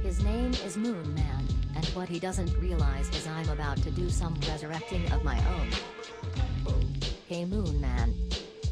His name is Moon Man, and what he doesn't realize is I'm about to do some resurrecting of my own. Hey Moon Man.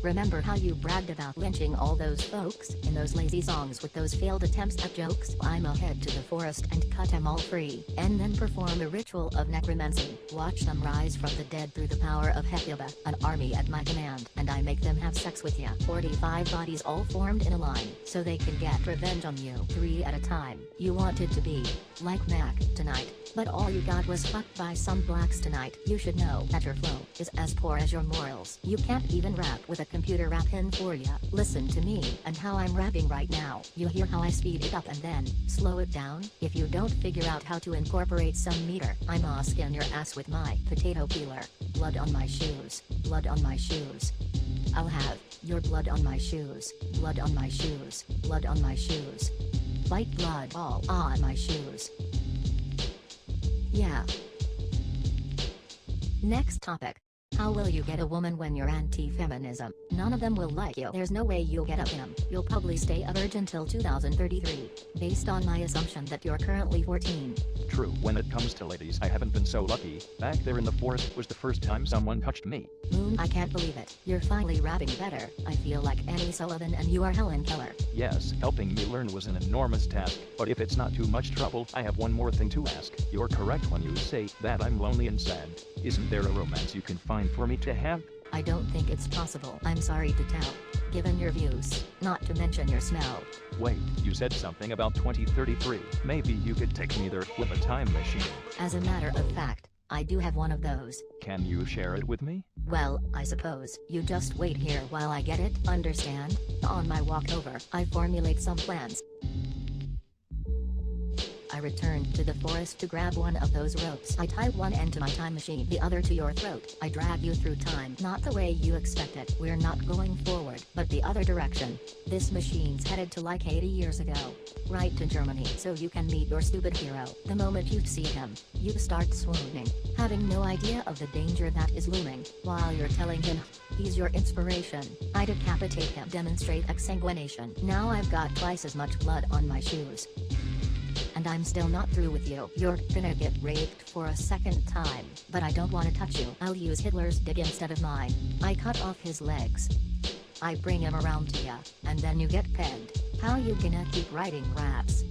Remember how you bragged about lynching all those folks in those lazy songs with those failed attempts at jokes? I'ma head to the forest and cut them all free, and then perform a ritual of necromancy. Watch them rise from the dead through the power of Hecuba, an army at my command, and I make them have sex with ya. 45 bodies all formed in a line, so they can get revenge on you. 3 at a time. You wanted to be like Mac tonight, but all you got was fucked by some blacks tonight. You should know that your flow is as poor as your morals. You can't even rap with a computer rapping for ya. Listen to me and how I'm rapping right now. You hear how I speed it up and then slow it down? If you don't figure out how to incorporate some meter, I'ma skin your ass with my potato peeler. Blood on my shoes. Blood on my shoes. I'll have your blood on my shoes. Blood on my shoes. Blood on my shoes. White blood all on my shoes. Yeah. Next topic. How will you get a woman when you're anti-feminism? None of them will like you. There's no way you'll get a him. You'll probably stay a virgin till 2033, based on my assumption that you're currently 14. True, when it comes to ladies, I haven't been so lucky. Back there in the forest was the first time someone touched me. Moon, I can't believe it. You're finally rapping better. I feel like Annie Sullivan and you are Helen Keller. Yes, helping me learn was an enormous task, but if it's not too much trouble, I have one more thing to ask. You're correct when you say that I'm lonely and sad. Isn't there a romance you can find for me to have? I don't think it's possible. I'm sorry to tell. Given your views, not to mention your smell. Wait, you said something about 2033. Maybe you could take me there with a time machine. As a matter of fact, I do have one of those. Can you share it with me? Well, I suppose. You just wait here while I get it, understand? On my walk over, I formulate some plans. I returned to the forest to grab one of those ropes. I tie one end to my time machine, the other to your throat. I drag you through time, not the way you expected. We're not going forward, but the other direction. This machine's headed to like 80 years ago. Right to Germany, so you can meet your stupid hero. The moment you see him, you start swooning, having no idea of the danger that is looming. While you're telling him he's your inspiration, I decapitate him, demonstrate exsanguination. Now I've got twice as much blood on my shoes. And I'm still not through with you. You're gonna get raped for a second time, but I don't wanna touch you. I'll use Hitler's dick instead of mine. I cut off his legs. I bring him around to ya, and then you get pegged. How you gonna keep writing raps?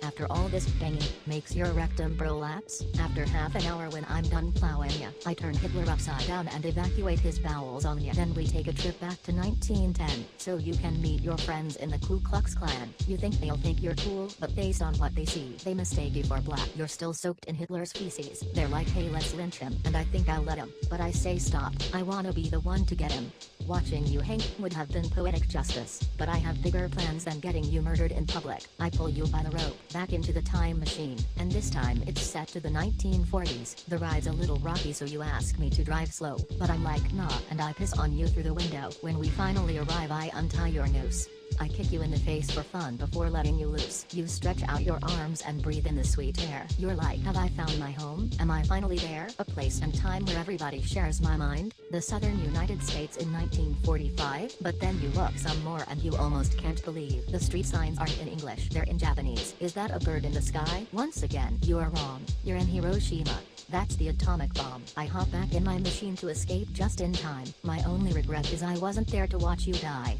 After all this banging, makes your rectum prolapse? After half an hour when I'm done plowing ya, I turn Hitler upside down and evacuate his bowels on ya. Then we take a trip back to 1910, so you can meet your friends in the Ku Klux Klan. You think they'll think you're cool, but based on what they see, they mistake you for black. You're still soaked in Hitler's feces. They're like, hey, let's lynch him, and I think I'll let him. But I say stop, I wanna be the one to get him. Watching you hang would have been poetic justice, but I have bigger plans than getting you murdered in public. I pull you by the rope, back into the time machine, and this time it's set to the 1940s. The ride's a little rocky, so you ask me to drive slow, but I'm like nah, and I piss on you through the window. When we finally arrive, I untie your noose. I kick you in the face for fun before letting you loose. You stretch out your arms and breathe in the sweet air. You're like, have I found my home? Am I finally there? A place and time where everybody shares my mind? The southern United States in 1945? But then you look some more and you almost can't believe the street signs aren't in English, they're in Japanese. Is that a bird in the sky? Once again, you are wrong. You're in Hiroshima. That's the atomic bomb. I hop back in my machine to escape just in time. My only regret is I wasn't there to watch you die.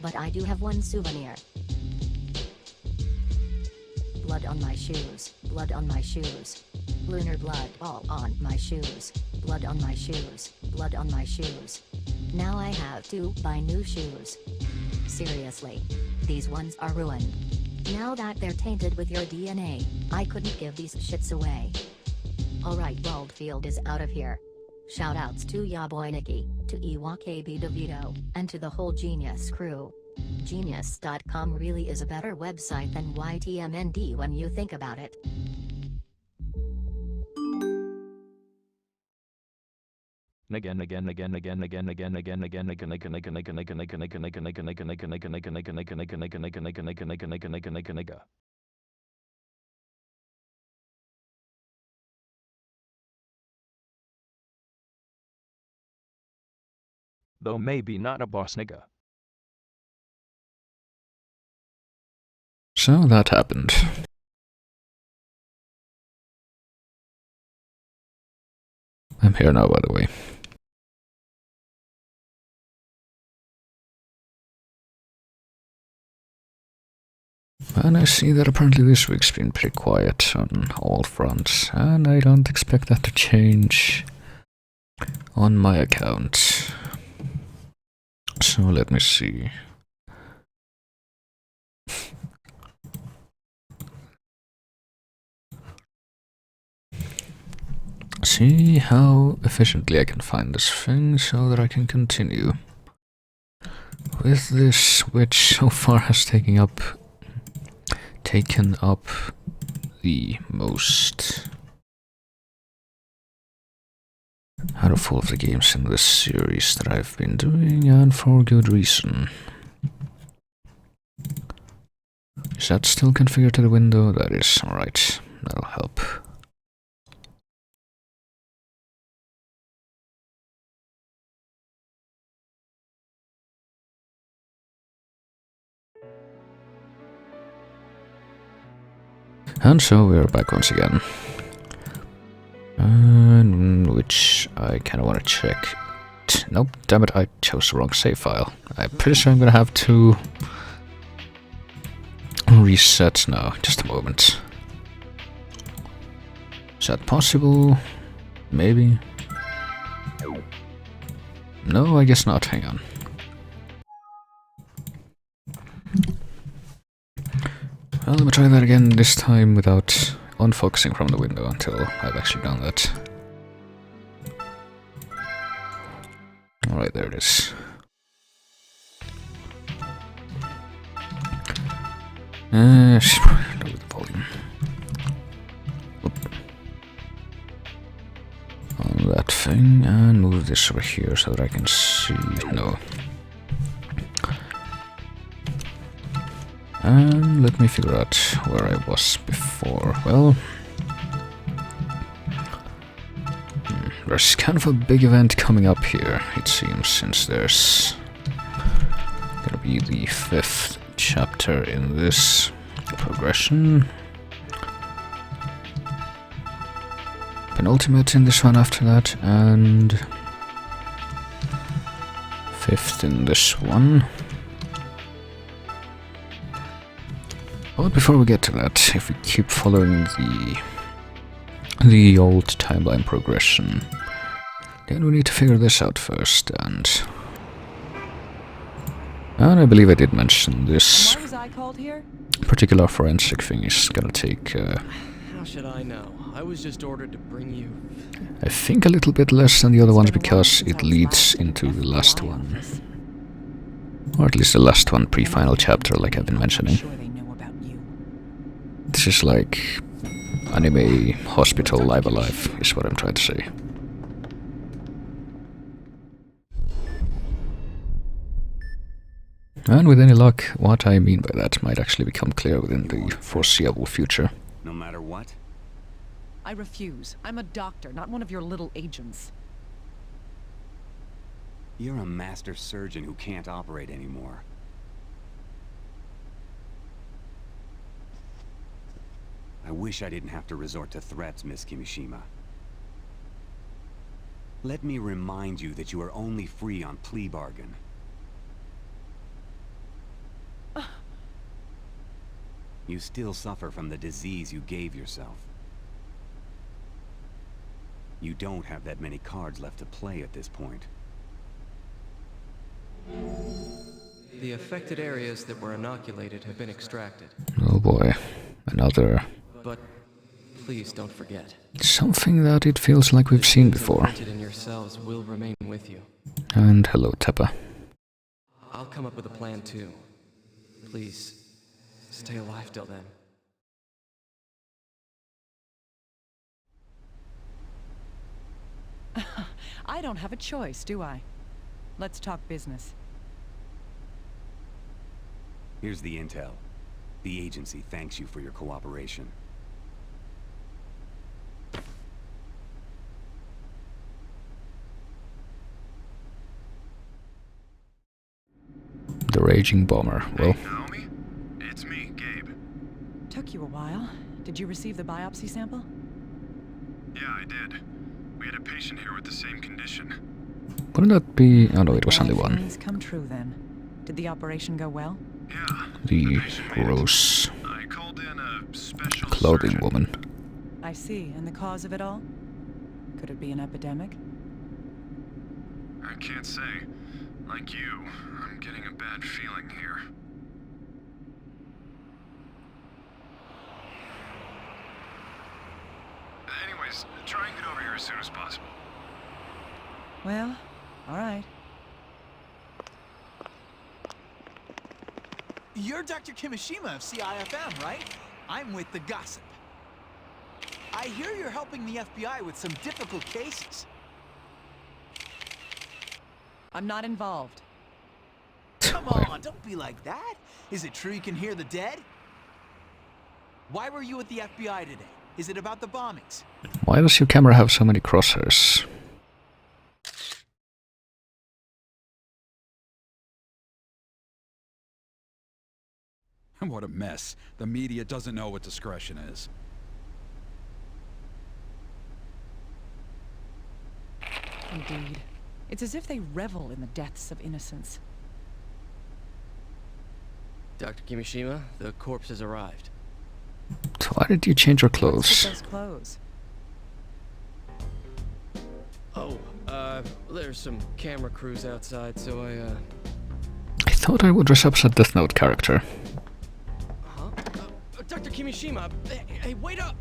But I do have one souvenir. Blood on my shoes. Blood on my shoes. Lunar blood all on my shoes. Blood on my shoes. Blood on my shoes. Now I have to buy new shoes. Seriously. These ones are ruined. Now that they're tainted with your DNA, I couldn't give these shits away. Alright, Waldfield is out of here. Shoutouts to ya boy Nikki, to Iwakebe DeVito, and to the whole Genius crew. Genius.com really is a better website than YTMND when you think about it. Though maybe not a boss nigga. So that happened. here now, by the way. And I see that apparently this week's been pretty quiet on all fronts, and I don't expect that to change on my account. So let me see. See how efficiently I can find this thing so that I can continue with this, which so far has taken up the most out of all of the games in this series that I've been doing, and for good reason. Is that still configured to the window? That is, alright, that'll help. And so we're back once again. Which I kinda wanna check. Nope, damn it, I chose the wrong save file. I'm pretty sure I'm gonna have to reset now. Just a moment. Is that possible? Maybe. No, I guess not. Hang on. Well, let me try that again, this time without unfocusing from the window until I've actually done that. Alright, there it is. Lower the volume. Oop. On that thing, and move this over here so that I can see. No. And let me figure out where I was before. Well, there's kind of a big event coming up here, it seems, since there's gonna be the 5th chapter in this progression. Penultimate in this one after that, and 5th in this one. But before we get to that, if we keep following the old timeline progression, then we need to figure this out first, and I believe I did mention this particular forensic thing is gonna take How should I know? I was just ordered to bring you. I think a little bit less than the other ones because it leads into the last one. Or at least the last one pre-final chapter, like I've been mentioning. This is like anime hospital live alive, is what I'm trying to say. And with any luck, what I mean by that might actually become clear within the foreseeable future. No matter what? I refuse. I'm a doctor, not one of your little agents. You're a master surgeon who can't operate anymore. I wish I didn't have to resort to threats, Miss Kimishima. Let me remind you that you are only free on plea bargain. You still suffer from the disease you gave yourself. You don't have that many cards left to play at this point. The affected areas that were inoculated have been extracted. Oh boy, another... But please don't forget. something that it feels like we've seen before. Imprinted in your cells will remain with you. And hello, Teppa. I'll come up with a plan too. Please, stay alive till then. I don't have a choice, do I? Let's talk business. Here's the intel. The agency thanks you for your cooperation. The Raging Bomber. Well, Hey, Naomi? It's me, Gabe. Took you a while. Did you receive the biopsy sample? Yeah, I did. We had a patient here with the same condition. Wouldn't that be... Oh no, it was only All one. things come true then. Did the operation go well? Yeah. The patient made it. gross I called in a special clothing surgeon. woman. I see. And the cause of it all? Could it be an epidemic? I can't say. Like you, I'm getting a bad feeling here. Anyways, try and get over here as soon as possible. Well, all right. You're Dr. Kimishima of CIFM, right? I'm with the Gossip. I hear you're helping the FBI with some difficult cases. I'm not involved. Come on, don't be like that. Is it true you can hear the dead? Why were you with the FBI today? Is it about the bombings? Why does your camera have so many crosshairs? What a mess. The media doesn't know what discretion is. Indeed. It's as if they revel in the deaths of innocents. Dr. Kimishima, the corpse has arrived. So why did you change your What's clothes? with those clothes? Oh, there's some camera crews outside, so I thought I would dress up as a Death Note character. Huh? Dr. Kimishima, hey, wait up!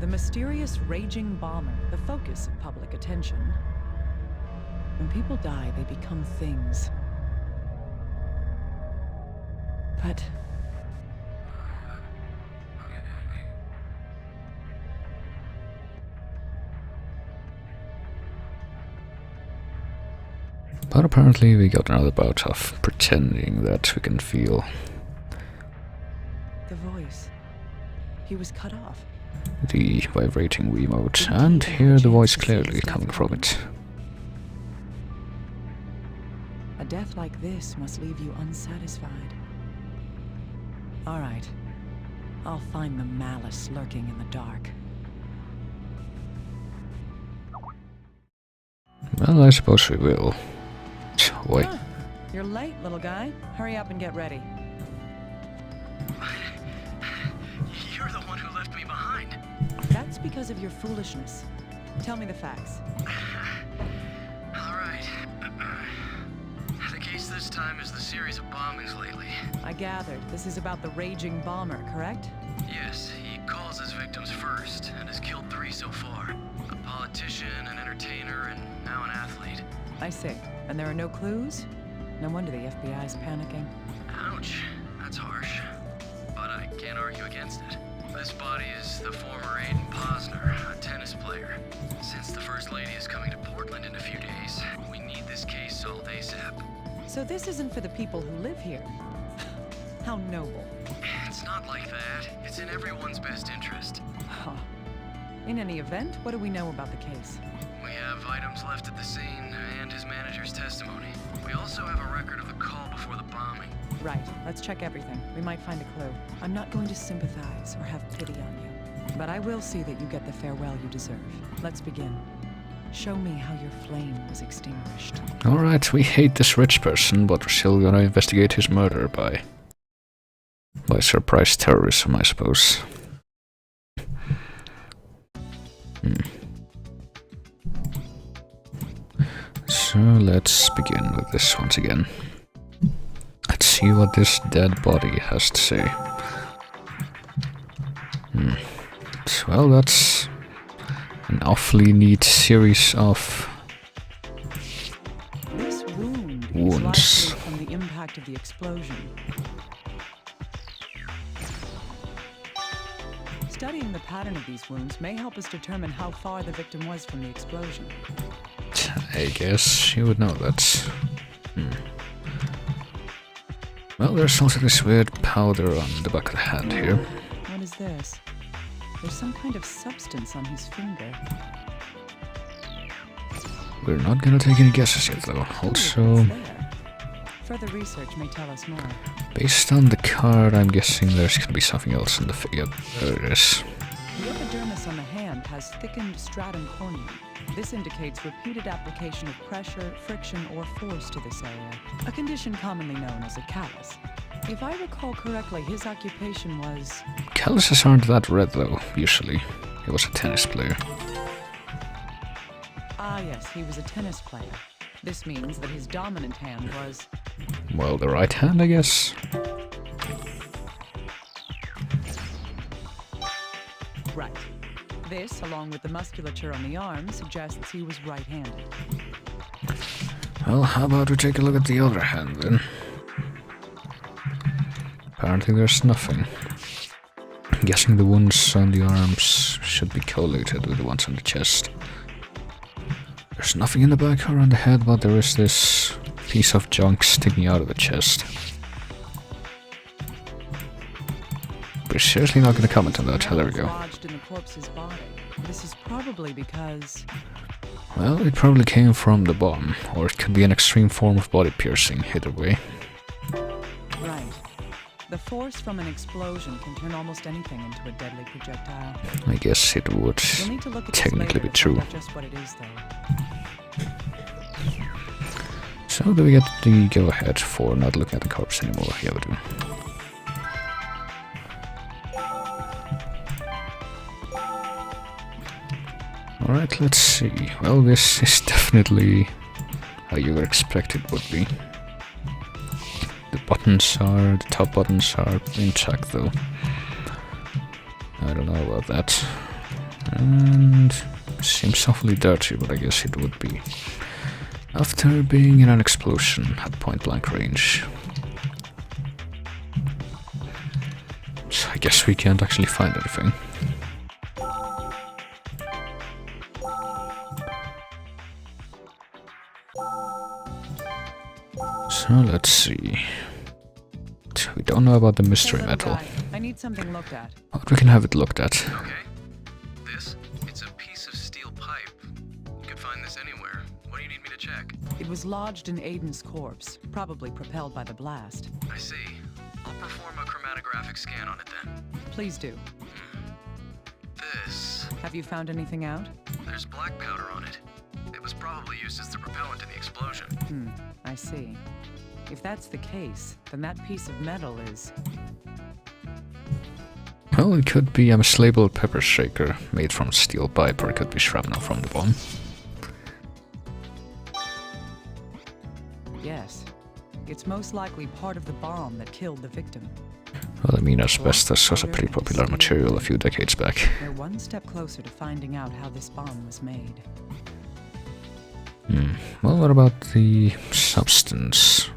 The mysterious raging bomber, the focus of public attention. When people die, they become things. But But apparently we got another bout of pretending that we can feel. the voice, he was cut off. The vibrating Wiimote, and hear the voice clearly coming from it. A death like this must leave you unsatisfied. All right. I'll find the malice lurking in the dark. Well, I suppose we will. Wait. Ah, you're late, little guy. Hurry up and get ready. You're the one who left me behind. That's because of your foolishness. Tell me the facts. All right. The case this time is the series of bombings lately. I gathered this is about the raging bomber, correct? Yes, he calls his victims first and has killed 3 so far. A politician, an entertainer, and now an athlete. I see. And there are no clues? No wonder the FBI's panicking. Ouch, that's harsh. But I can't argue against it. This body is the former Aiden Posner, a tennis player. Since the First Lady is coming to Portland in a few days, we need this case solved ASAP. So this isn't for the people who live here. How noble. It's not like that. It's in everyone's best interest. Huh. In any event, what do we know about the case? We have items left at the scene and his manager's testimony. We also have a record of the call before the bombing. Right. Let's check everything. We might find a clue. I'm not going to sympathize or have pity on you. But I will see that you get the farewell you deserve. Let's begin. Show me how your flame was extinguished. Alright, we hate this rich person, but we're still gonna investigate his murder by surprise terrorism, I suppose. So let's begin with this once again. Let's see what this dead body has to say. Well, that's an awfully neat series of This wound Wounds. is likely from the impact of the explosion. Studying the pattern of these wounds may help us determine how far the victim was from the explosion. I guess you would know that. Well, there's also this weird powder on the back of the hand here. What is this? There's some kind of substance on his finger. We're not gonna take any guesses yet, though. Also, What's there? Further research may tell us more. based on the card, I'm guessing there's gonna be something else in the figure. There it is. The epidermis on the hand wound has thickened stratum corneum. This indicates repeated application of pressure, friction, or force to this area, a condition commonly known as a callus. If I recall correctly, his occupation was... Calluses aren't that red though, usually. He was a tennis player. Ah yes, he was a tennis player. This means that his dominant hand was... Well, the right hand, I guess. Right. This, along with the musculature on the arm, suggests he was right-handed. Well, how about we take a look at the other hand then? Apparently there's nothing. I'm guessing the wounds on the arms should be collated with the ones on the chest. There's nothing in the back or on the head, but there is this piece of junk sticking out of the chest. We're seriously not going to comment on that. There we go. Lodged in the corpse's body. This is probably because... Well, it probably came from the bomb, or it could be an extreme form of body piercing, either way. Right. The force from an explosion can turn almost anything into a deadly projectile. I guess it would You'll need to look at technically be this true. later to find out just what it is, though. So do we get the go-ahead for not looking at the corpse anymore? Yeah, we do. Alright, let's see. Well, this is definitely how you would expect it would be. The top buttons are intact though. I don't know about that. And seems awfully dirty, but I guess it would be. After being in an explosion at point blank range. So I guess we can't actually find anything. So let's see. We don't know about the mystery metal. I need something looked at. But we can have it looked at. Okay. This? It's a piece of steel pipe. You could find this anywhere. What do you need me to check? It was lodged in Aiden's corpse, probably propelled by the blast. I see. I'll perform a chromatographic scan on it then. Please do. This. Have you found anything out? There's black powder on it. It was probably used as the propellant in the explosion. I see. If that's the case, then that piece of metal is... Well, it could be a mislabeled pepper shaker made from steel pipe, or it could be shrapnel from the bomb. Yes. It's most likely part of the bomb that killed the victim. Well, I mean, asbestos was a pretty popular material a few decades back. We're one step closer to finding out how this bomb was made. Well, what about the substance?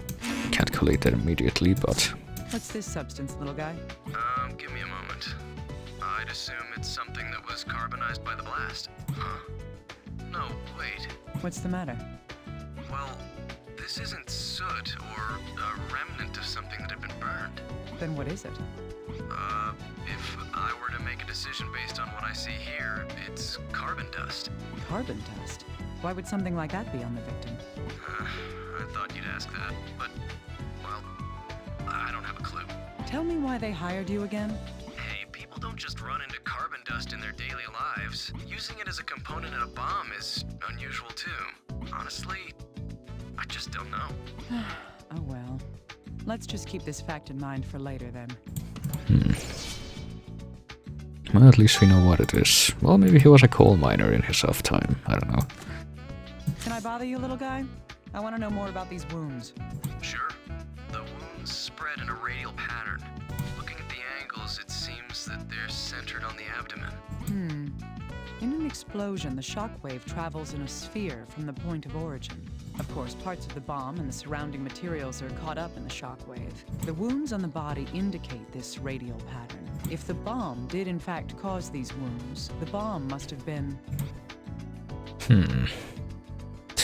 Can't collate that immediately, but... What's this substance, little guy? Give me a moment. I'd assume it's something that was carbonized by the blast. Huh. No, wait. What's the matter? Well, this isn't soot or a remnant of something that had been burned. Then what is it? If I were to make a decision based on what I see here, it's carbon dust. Carbon dust? Why would something like that be on the victim? I thought you'd ask that, but, well, I don't have a clue. Tell me why they hired you again? Hey, people don't just run into carbon dust in their daily lives. Using it as a component in a bomb is unusual too. Honestly, I just don't know. Oh well. Let's just keep this fact in mind for later then. Well, at least we know what it is. Well, maybe he was a coal miner in his off time. I don't know. Can I bother you, little guy? I want to know more about these wounds. Sure. The wounds spread in a radial pattern. Looking at the angles, it seems that they're centered on the abdomen. In an explosion, the shockwave travels in a sphere from the point of origin. Of course, parts of the bomb and the surrounding materials are caught up in the shockwave. The wounds on the body indicate this radial pattern. If the bomb did in fact cause these wounds, the bomb must have been...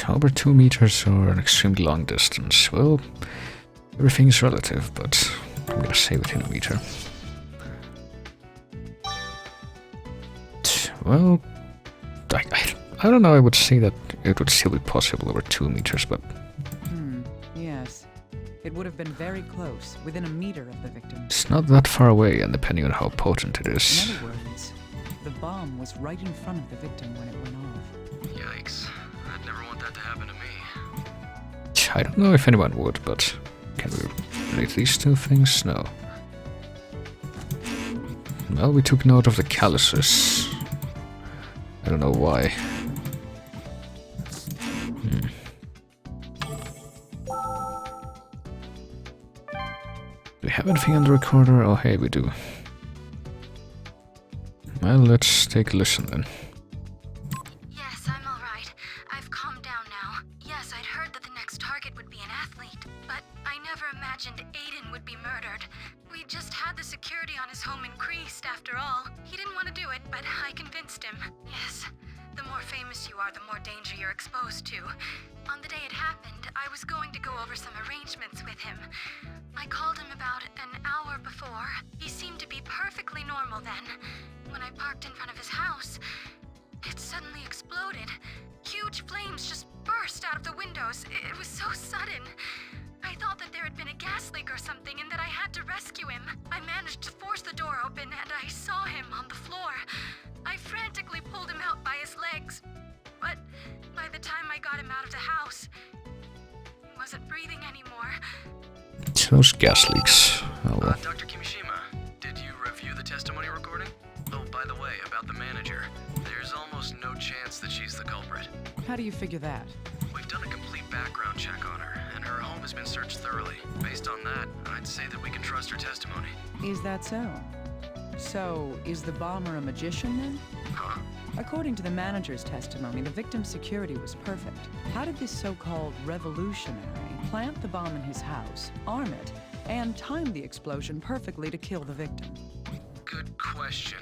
Over 2 meters or an extremely long distance. Well, everything's relative, but I'm gonna say within a meter. Well, I don't know, I would say that it would still be possible over 2 meters, but... Yes. It would have been very close, within a meter of the victim. It's not that far away, and depending on how potent it is. In other words, the bomb was right in front of the victim when it went off. Yikes. I'd never want that to happen to me. I don't know if anyone would, but can we relate these two things? No. Well, we took note of the calluses. I don't know why. Do we have anything on the recorder? Oh, hey, we do. Well, let's take a listen then. Yes, I'm alright. I've calmed down now. Yes, I'd heard that the next target would be an athlete, but I never imagined Aiden would be murdered. We just had the security on his home increased, after all. He didn't want to do it, but I convinced him. Yes, the more famous you are, the more danger you're exposed to. On the day it happened, I was going to go over some arrangements with him. I called him about an hour before. He seemed to be perfectly normal then. When I parked in front of his house, it suddenly exploded. Huge flames just burst out of the windows. It was so sudden. I thought that there had been a gas leak or something and that I had to rescue him. I managed to force the door open and I saw him on the floor. I frantically pulled him out by his legs. But by the time I got him out of the house, he wasn't breathing anymore. It's those gas leaks. Oh well. Dr. Kimishima, did you review the testimony recording? Oh, by the way, about the manager. There's almost no chance that she's the culprit. How do you figure that? We've done a complete background check on her, and her home has been searched thoroughly. Based on that, I'd say that we can trust her testimony. Is that so? So, is the bomber a magician then? Huh? According to the manager's testimony, the victim's security was perfect. How did this so-called revolutionary plant the bomb in his house, arm it, and time the explosion perfectly to kill the victim? Good question.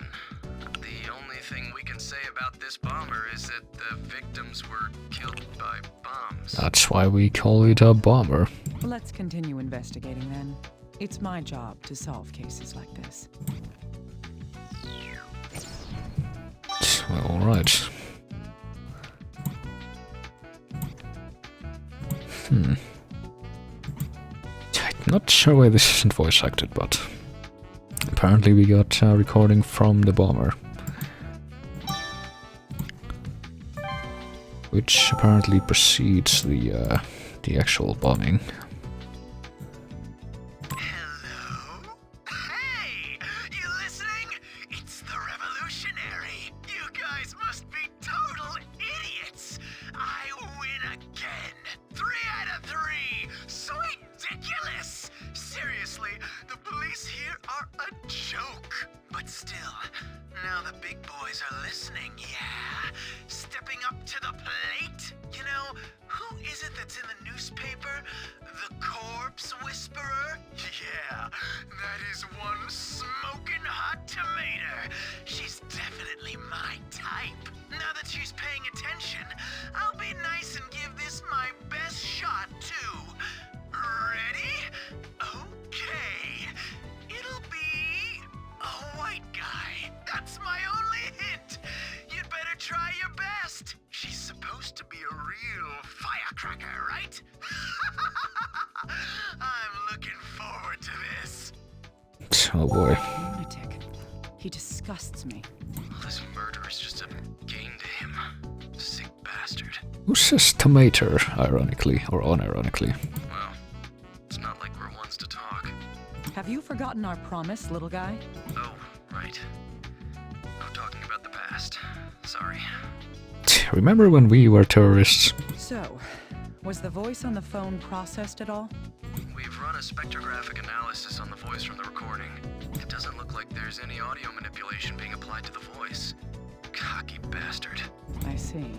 The only thing we can say about this bomber is that the victims were killed by bombs. That's why we call it a bomber. Let's continue investigating then. It's my job to solve cases like this. Well, alright. I'm not sure why this isn't voice acted, but apparently we got a recording from the bomber. Which apparently precedes the actual bombing. Hello? Hey! You listening? It's the revolutionary. You guys must be total idiots. I win again. 3 out of 3. So ridiculous. Seriously, the police here are a joke. But still, now the big boys are listening, yeah? Stepping up to the plate. You know, who is it that's in the newspaper? The Corpse Whisperer? Yeah, that is one smoking hot tomato. She's definitely my type. Now that she's paying attention, I'll be nice and give this my best shot, too. Ready? Okay. It'll be a white guy. That's my only hint. You'd better try your best. She's supposed to be a real firecracker, right? I'm looking forward to this. Oh boy. Lunatic. He disgusts me. This murder is just a game to him. Sick bastard. Who says tomato, ironically, or unironically? Well, it's not like we're ones to talk. Have you forgotten our promise, little guy? Oh, right. No talking about the past. Sorry. Remember when we were terrorists? So, was the voice on the phone processed at all? We've run a spectrographic analysis on the voice from the recording. It doesn't look like there's any audio manipulation being applied to the voice. Cocky bastard. I see.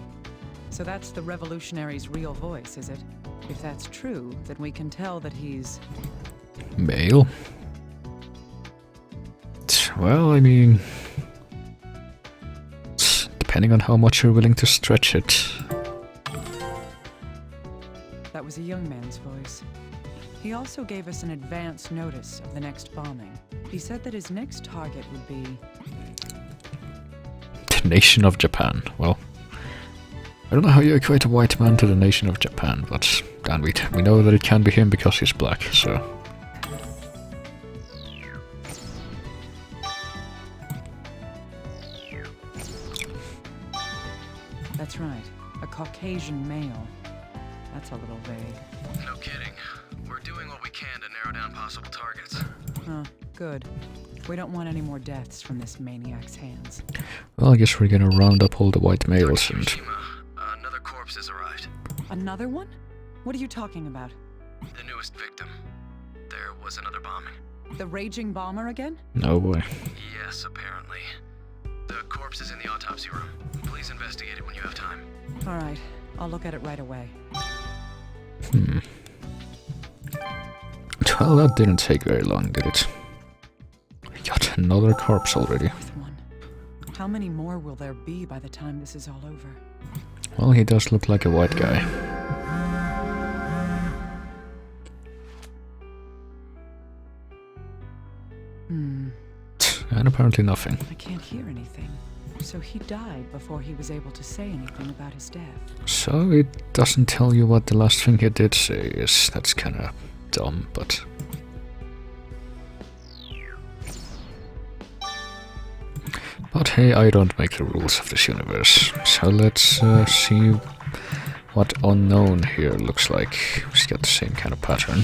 So that's the revolutionary's real voice, is it? If that's true, then we can tell that he's... Male? Well, I mean... depending on how much you're willing to stretch it. That was a young man's voice. He also gave us an advance notice of the next bombing. He said that his next target would be... the nation of Japan. Well, I don't know how you equate a white man to the nation of Japan, but damn it, we know that it can be him because he's black, so... That's right. A Caucasian male. That's a little vague. No kidding. We're doing what we can to narrow down possible targets. Huh, good. We don't want any more deaths from this maniac's hands. Well, I guess we're gonna round up all the white males and... Another corpse has arrived. Another one? What are you talking about? The newest victim. There was another bombing. The raging bomber again? No boy. Yes, apparently. The corpse is in the autopsy room. Please investigate it when you have time. All right. I'll look at it right away. Well, that didn't take very long, did it? We got another corpse already. Fourth one. How many more will there be by the time this is all over? Well, he does look like a white guy. And apparently nothing. I can't hear anything. So he died before he was able to say anything about his death. So it doesn't tell you what the last thing he did say is. That's kinda dumb, but... But hey, I don't make the rules of this universe. So let's see what unknown here looks like. It's got the same kind of pattern.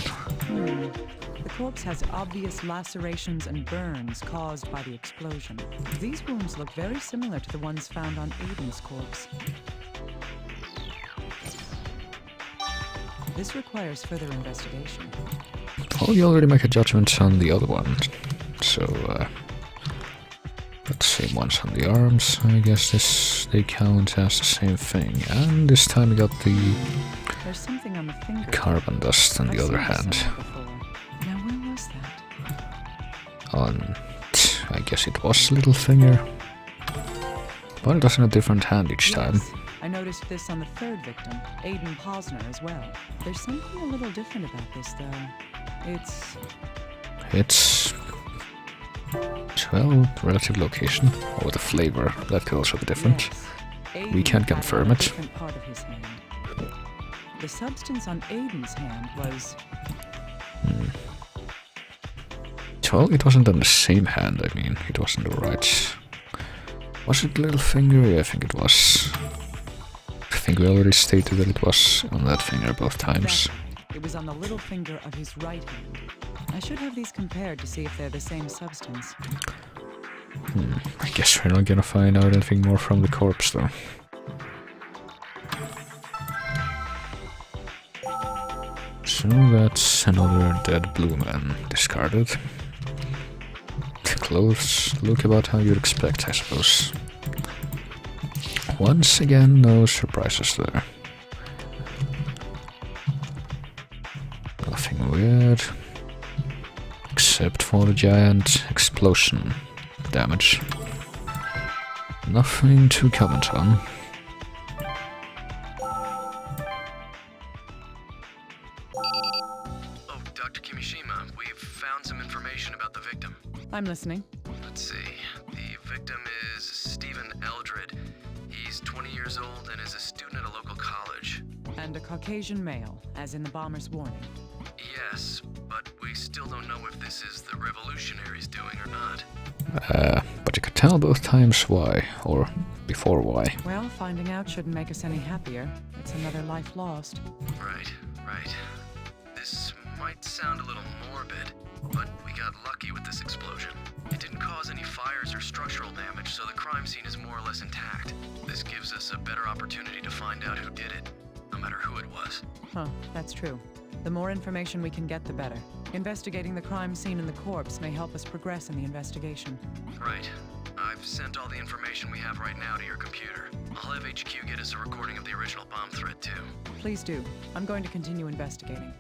The corpse has obvious lacerations and burns caused by the explosion. These wounds look very similar to the ones found on Aiden's corpse. This requires further investigation. Well, you already make a judgment on the other one. So, got the same ones on the arms. I guess they count as the same thing. And this time we got the There's something on the finger. carbon dust on the other hand. Now where was that? On, I guess it was little finger. But it was in a different hand each time. Yes, I noticed this on the third victim, Aiden Posner, as well. There's something a little different about this, though. It's... well, relative location, or the flavor, that could also be different. Yes, We can't confirm it. different part of his hand. The substance on Aiden's hand was... Well, it wasn't on the same hand, I mean, it wasn't the right... Was it little finger? Yeah, I think it was. I think we already stated that it was on that finger both times. It was on the little finger of his right hand. I should have these compared to see if they're the same substance. I guess we're not gonna find out anything more from the corpse, though. So that's another dead blue man discarded. Clothes look about how you'd expect, I suppose. Once again, no surprises there. Nothing weird. Except for the giant explosion damage. Nothing to comment on. Oh, Dr. Kimishima, we've found some information about the victim. I'm listening. Let's see. The victim is Stephen Eldred. He's 20 years old and is a student at a local college. And a Caucasian male, as in the bomber's warning. Yes, but we still don't know if this is the revolutionaries doing or not. But you could tell both times why, or before why. Well, finding out shouldn't make us any happier. It's another life lost. Right. This might sound a little morbid, but we got lucky with this explosion. It didn't cause any fires or structural damage, so the crime scene is more or less intact. This gives us a better opportunity to find out who did it, no matter who it was. Huh, that's true. The more information we can get, the better. Investigating the crime scene and the corpse may help us progress in the investigation. Right. I've sent all the information we have right now to your computer. I'll have HQ get us a recording of the original bomb threat, too. Please do. I'm going to continue investigating.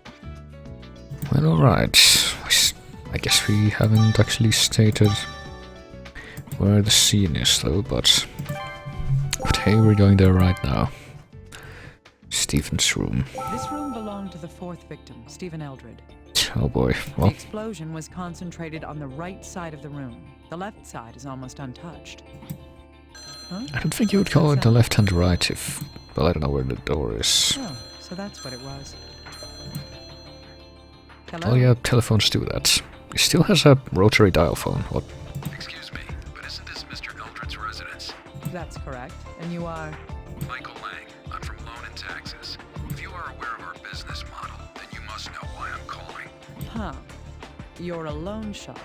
Well, alright. I guess we haven't actually stated where the scene is, though, but hey, we're going there right now. Stephen's room. This room belonged to the fourth victim, Stephen Eldred. Oh boy, The well, explosion was concentrated on the right side of the room. The left side is almost untouched. Huh? I don't think you would call it the left and right if... Well, I don't know where the door is. Oh, so that's what it was. Hello? Oh yeah, telephones do that. He still has a rotary dial phone. What? Excuse me, but isn't this Mr. Eldred's residence? That's correct. And you are... Michael Lang. I'm from Loan and Taxes. If you are aware of our business model, then you must know why I'm calling. Huh. You're a loan shark.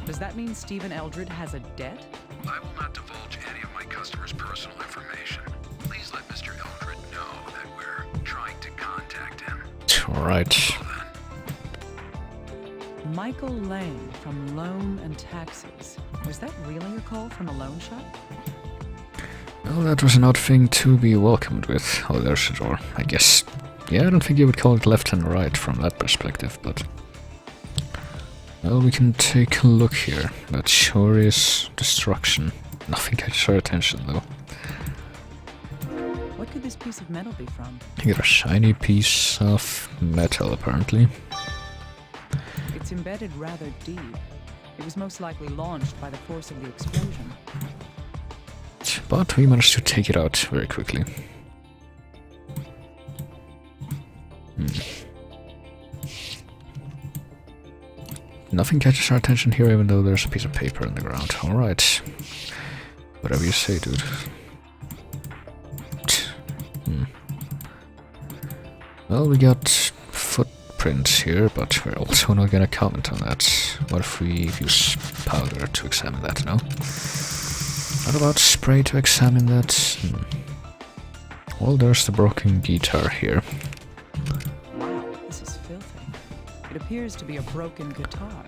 Does that mean Stephen Eldred has a debt? I will not divulge any of my customers' personal information. Please let Mr. Eldred know that we're trying to contact him. Alright. Michael Lang from Loan and Taxes. Was that really a call from a loan shark? Well, that was an odd thing to be welcomed with. Oh, there's a door, I guess. Yeah, I don't think you would call it left and right from that perspective, but... Well, we can take a look here. That sure is destruction. Nothing catches our attention, though. What could this piece of metal be from? You got a shiny piece of metal, apparently. It's embedded rather deep. It was most likely launched by the force of the explosion. But we managed to take it out very quickly. Nothing catches our attention here, even though there's a piece of paper on the ground. Alright. Whatever you say, dude. Well, we got footprints here, but we're also not gonna comment on that. What if we use powder to examine that, no? What about spray to examine that? Well, there's the broken guitar here. Wow, this is filthy. It appears to be a broken guitar.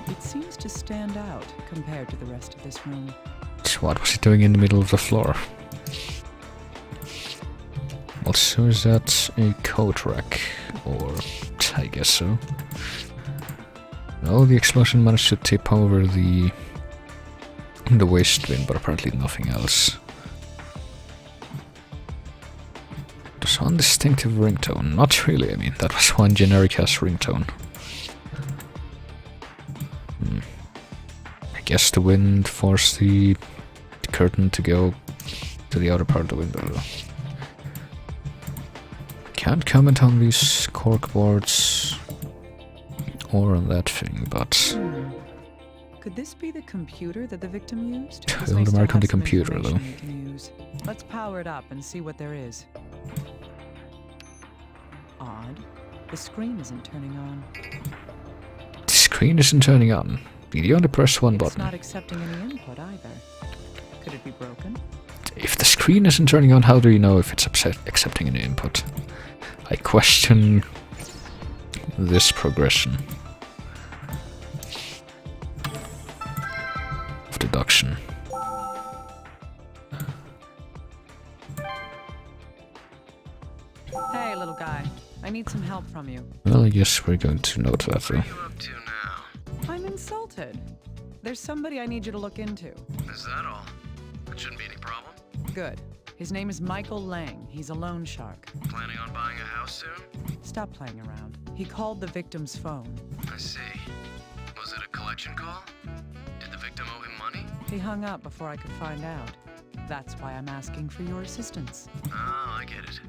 It seems to stand out compared to the rest of this room. What was he doing in the middle of the floor? Also, is that a coat rack? Or... I guess so. Well, the explosion managed to tip over the waste bin, but apparently nothing else. There's one distinctive ringtone. Not really, I mean, that was one generic-ass ringtone. I guess the wind forced the curtain to go to the outer part of the window, though. Can't comment on these corkboards or on that thing, but... Could this be the computer that the victim used? We'll mark on the computer, though. Let's power it up and see what there is. Odd. The screen isn't turning on. The screen isn't turning on. You only press one button. It's not accepting any input either. Could it be broken? If the screen isn't turning on, how do you know if it's accepting any input? I question this progression of deduction. Hey, little guy. I need some help from you. Well, I guess we're going to note that, though. What are you up to now? I'm insulted. There's somebody I need you to look into. Is that all? That shouldn't be any problem. Good. His name is Michael Lang. He's a loan shark. Planning on buying a house soon? Stop playing around. He called the victim's phone. I see. Was it a collection call? Did the victim owe him money? He hung up before I could find out. That's why I'm asking for your assistance. Oh, I get it.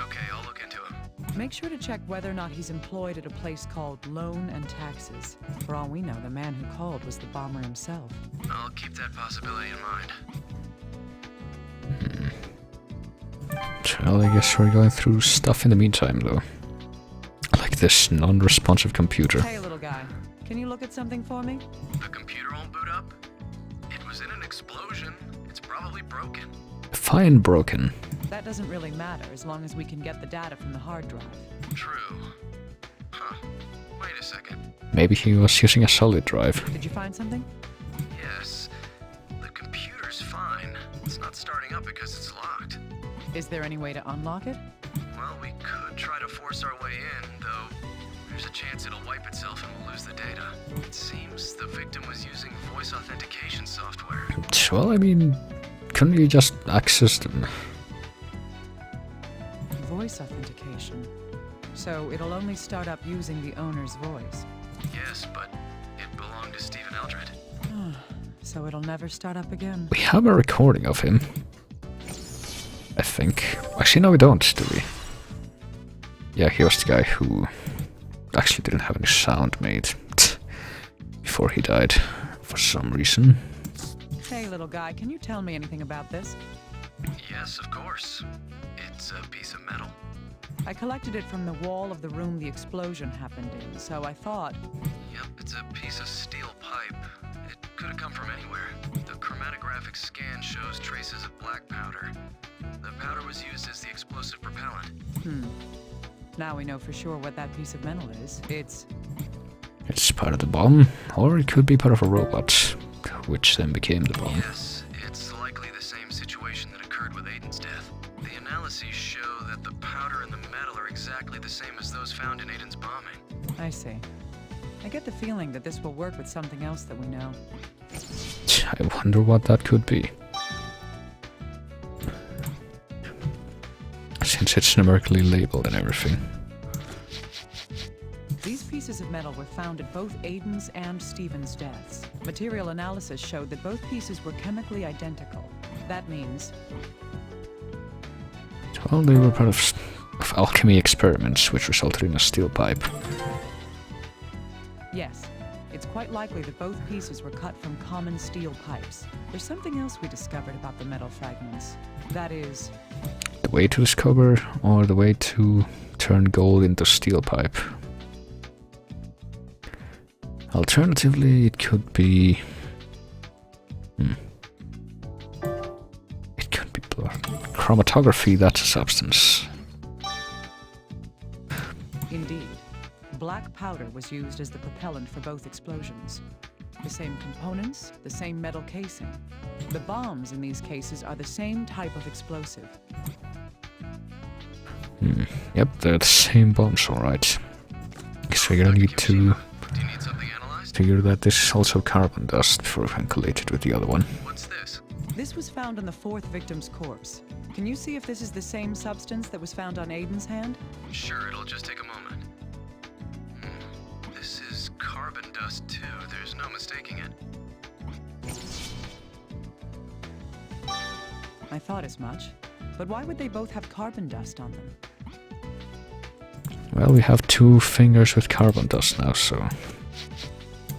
Okay, I'll look into him. Make sure to check whether or not he's employed at a place called Loan and Taxes. For all we know, the man who called was the bomber himself. I'll keep that possibility in mind. Well, I guess we're going through stuff in the meantime, though. Like this non-responsive computer. Hey, little guy. Can you look at something for me? The computer won't boot up? It was in an explosion. It's probably broken. Fine, broken. That doesn't really matter as long as we can get the data from the hard drive. True. Huh. Wait a second. Maybe he was using a solid drive. Did you find something? Yes. The computer's fine. It's not starting up because it's locked. Is there any way to unlock it? Well, we could try to force our way in, though there's a chance it'll wipe itself and we'll lose the data. It seems the victim was using voice authentication software. Well, I mean, couldn't you just access them? Voice authentication. So it'll only start up using the owner's voice. Yes, but it belonged to Stephen Eldred. So it'll never start up again. We have a recording of him. I think. Actually, no, we don't, do we? Yeah, he was the guy who actually didn't have any sound made before he died, for some reason. Hey, little guy, can you tell me anything about this? Yes, of course. It's a piece of metal. I collected it from the wall of the room the explosion happened in, so I thought... Yep, it's a piece of steel pipe. It could have come from anywhere. The chromatographic scan shows traces of black powder. The powder was used as the explosive propellant. Now we know for sure what that piece of metal is. It's part of the bomb, or it could be part of a robot, which then became the bomb. Yes, it's likely the same situation that occurred with Aiden's death. The analyses show that the powder and the metal are exactly the same as those found in Aiden's bombing. I see. I get the feeling that this will work with something else that we know. I wonder what that could be. Since it's numerically labeled and everything. These pieces of metal were found at both Aiden's and Stephen's deaths. Material analysis showed that both pieces were chemically identical. That means... Well, they were part of alchemy experiments, which resulted in a steel pipe. Yes. It's quite likely that both pieces were cut from common steel pipes. There's something else we discovered about the metal fragments. That is... The way to discover, or the way to turn gold into steel pipe. Alternatively, it could be... It could be blood. Chromatography, that's a substance. Indeed. Black powder was used as the propellant for both explosions. The same components, the same metal casing. The bombs in these cases are the same type of explosive. Yep, they're the same bombs, alright. So you're gonna need to Do you need something analyzed? figure that this is also carbon dust before we can collate it with the other one. What's this? This was found on the fourth victim's corpse. Can you see if this is the same substance that was found on Aiden's hand? Sure, it'll just take a moment. This is carbon dust too. There's no mistaking it. I thought as much. But why would they both have carbon dust on them? Well, we have 2 fingers with carbon dust now, so...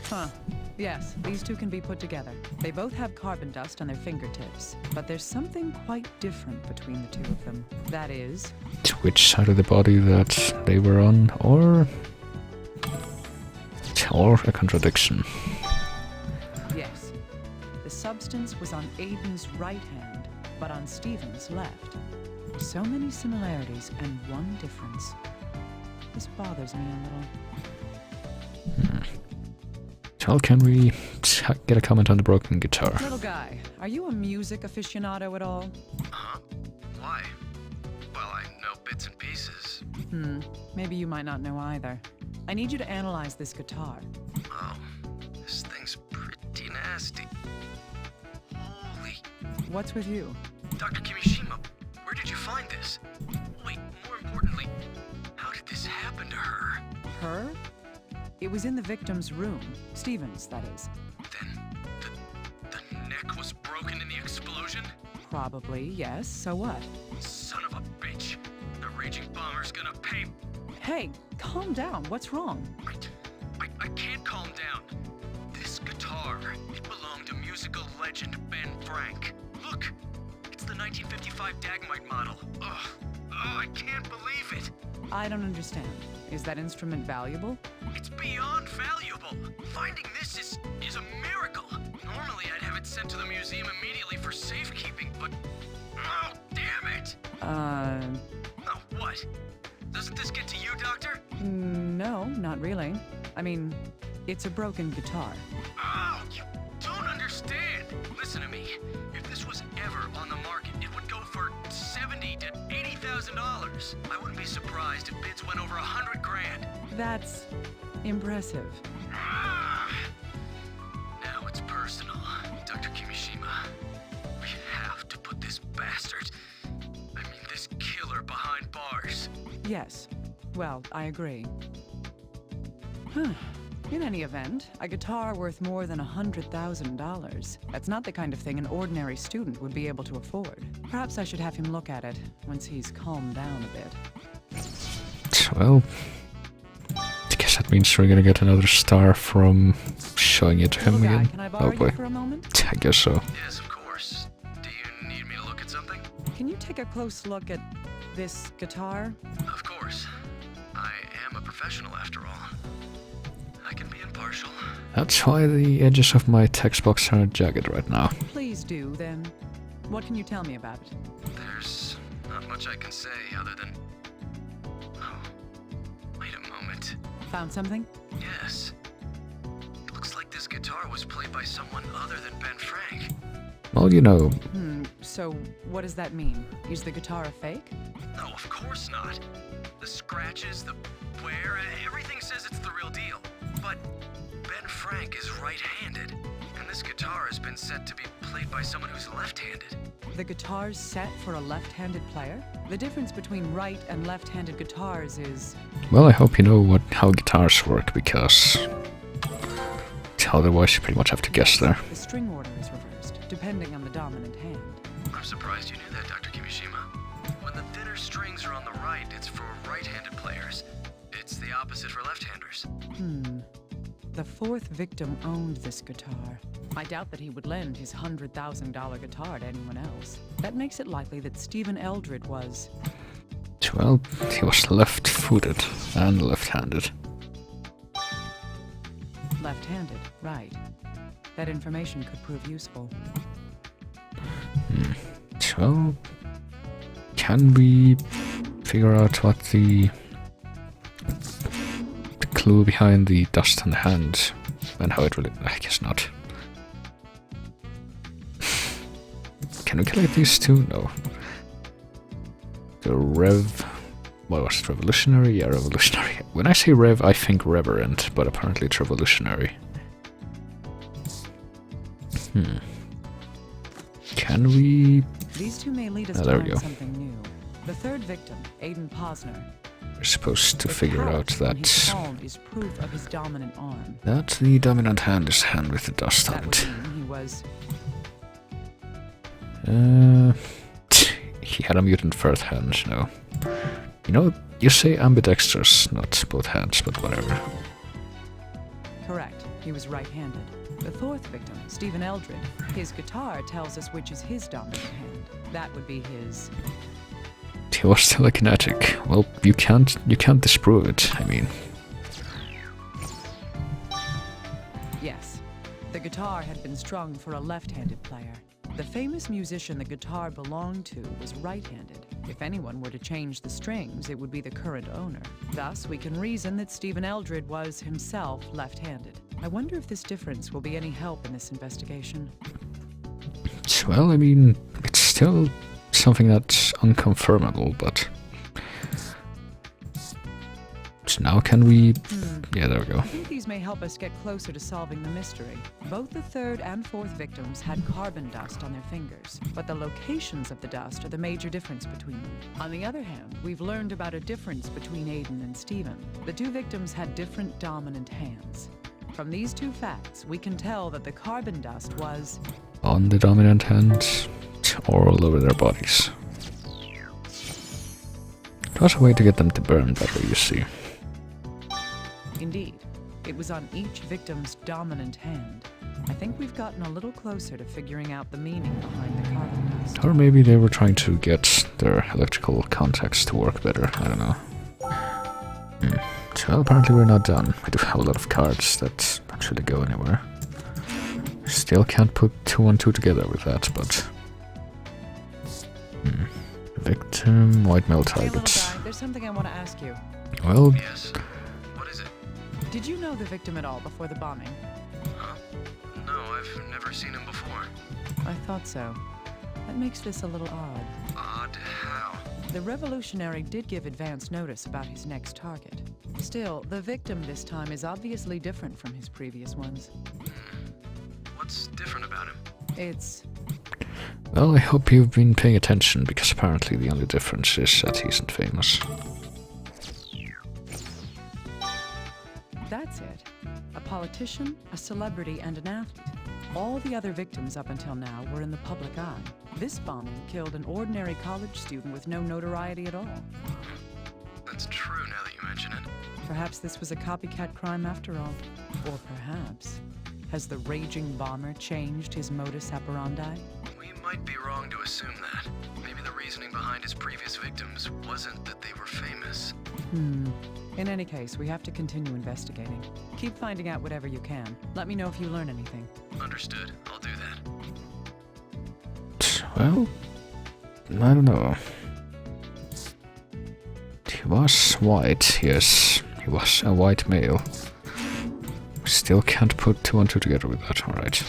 Huh. Yes, these two can be put together. They both have carbon dust on their fingertips. But there's something quite different between the two of them. That is... To which side of the body that they were on, or a contradiction. Yes. The substance was on Aiden's right hand, but on Stephen's left. So many similarities and one difference. This bothers me a little. Well, can we get a comment on the broken guitar? Little guy, are you a music aficionado at all? Huh? Why? Well, I know bits and pieces. Maybe you might not know either. I need you to analyze this guitar. Oh, this thing's pretty nasty. Holy... What's with you? Dr. Kimishima, where did you find this? Wait, more importantly, how did this happen to her? Her? It was in the victim's room. Stephen's, that is. Then, the neck was broken in the explosion? Probably, yes. So what? Son of a bitch. The raging bomber's gonna pay... Hey, calm down. What's wrong? I can't calm down. This guitar, it belonged to musical legend Ben Frank. Look, it's the 1955 Dagmite model. Ugh. Oh, I can't believe it. I don't understand. Is that instrument valuable? It's beyond valuable. Finding this is a miracle. Normally, I'd have it sent to the museum immediately for safekeeping, but... Oh, damn it! Oh, what? Doesn't this get to you, Doctor? No, not really. I mean, it's a broken guitar. Oh, you don't understand. Listen to me. If this was ever on the market, it would go for $70,000 to $80,000. I wouldn't be surprised if bids went over $100 grand. That's impressive. Now it's personal, Dr. Kimishima. We have to put this bastard, this killer behind bars. Yes. Well, I agree. In any event, a guitar worth more than $100,000. That's not the kind of thing an ordinary student would be able to afford. Perhaps I should have him look at it once he's calmed down a bit. Well, I guess that means we're gonna get another star from showing it to him Little guy, again. can I borrow Oh boy. you for a moment? I guess so. Yes, of course. Do you need me to look at something? Can you take a close look at this guitar? Of course. I am a professional after all. I can be impartial. That's why the edges of my text box are jagged right now. Please do, then. What can you tell me about it? There's not much I can say other than... Oh, wait a moment. Found something? Yes. It looks like this guitar was played by someone other than Ben Frank. Well, you know, So what does that mean? Is the guitar a fake? No, of course not. The scratches, the wear, everything says it's the real deal. But Ben Frank is right-handed, and this guitar has been said to be played by someone who's left-handed. The guitar's set for a left-handed player? The difference between right and left-handed guitars is... well, I hope you know how guitars work, because otherwise you pretty much have to guess there. The string order is reversed, depending on the dominant hand. I'm surprised you knew that, Dr. Kimishima. When the thinner strings are on the right, it's for right-handed players. It's the opposite for left-handers. The fourth victim owned this guitar. I doubt that he would lend his $100,000 guitar to anyone else. That makes it likely that Stephen Eldred was... Well, he was left-footed and left-handed. left-handed, right. That information could prove useful. So, can we figure out what the clue behind the dust on the hand and how it really... I guess not. Can we collect these two? No. The what was it? Revolutionary? Yeah, revolutionary. When I say rev, I think reverend, but apparently it's revolutionary. Can we... These two may lead us to there we learn go. something new. The third victim, Aiden Posner. We're supposed to The figure out pouch on his that... palm is proof of his dominant arm. that the dominant hand is the hand with the dust on That it. would mean he was... He had a mutant first hand, no. You know, you say ambidextrous, not both hands, but whatever. Correct. He was right-handed. The fourth victim, Stephen Eldred. His guitar tells us which is his dominant hand. That would be his... He was telekinetic. Well, you can't disprove it, I mean. Yes. The guitar had been strung for a left-handed player. The famous musician the guitar belonged to was right-handed. If anyone were to change the strings, it would be the current owner. Thus, we can reason that Stephen Eldred was himself left-handed. I wonder if this difference will be any help in this investigation. Well, I mean, it's still something that's unconfirmable, but... So now can we... Yeah, there we go. I think these may help us get closer to solving the mystery. Both the third and fourth victims had carbon dust on their fingers, but the locations of the dust are the major difference between them. On the other hand, we've learned about a difference between Aiden and Stephen. The two victims had different dominant hands. From these two facts, we can tell that the carbon dust was... on the dominant hand, or all over their bodies. It was a way to get them to burn better, you see. Indeed, it was on each victim's dominant hand. I think we've gotten a little closer to figuring out the meaning behind the carbon dust. Or maybe they were trying to get their electrical contacts to work better, I don't know. So apparently we're not done. We do have a lot of cards that don't really go anywhere. Still can't put 2 and 2 together with that, but... Victim, white male Hey, little targets. guy, there's something I want to ask you. Well, Yes? What is it? Did you know the victim at all before the bombing? Huh? No, I've never seen him before. I thought so. That makes this a little odd. Odd how? The revolutionary did give advance notice about his next target. Still, the victim this time is obviously different from his previous ones. What's different about him? It's... well, I hope you've been paying attention, because apparently the only difference is that he isn't famous. That's it. A politician, a celebrity, and an athlete. All the other victims up until now were in the public eye. This bombing killed an ordinary college student with no notoriety at all. That's true now that you mention it. Perhaps this was a copycat crime after all. Or perhaps, has the raging bomber changed his modus operandi? We might be wrong to assume that. Maybe the reasoning behind his previous victims wasn't that they were famous. In any case, we have to continue investigating. Keep finding out whatever you can. Let me know if you learn anything. Understood. I'll do that. Well, I don't know. He was white, yes. He was a white male. Still can't put two and two together with that, alright.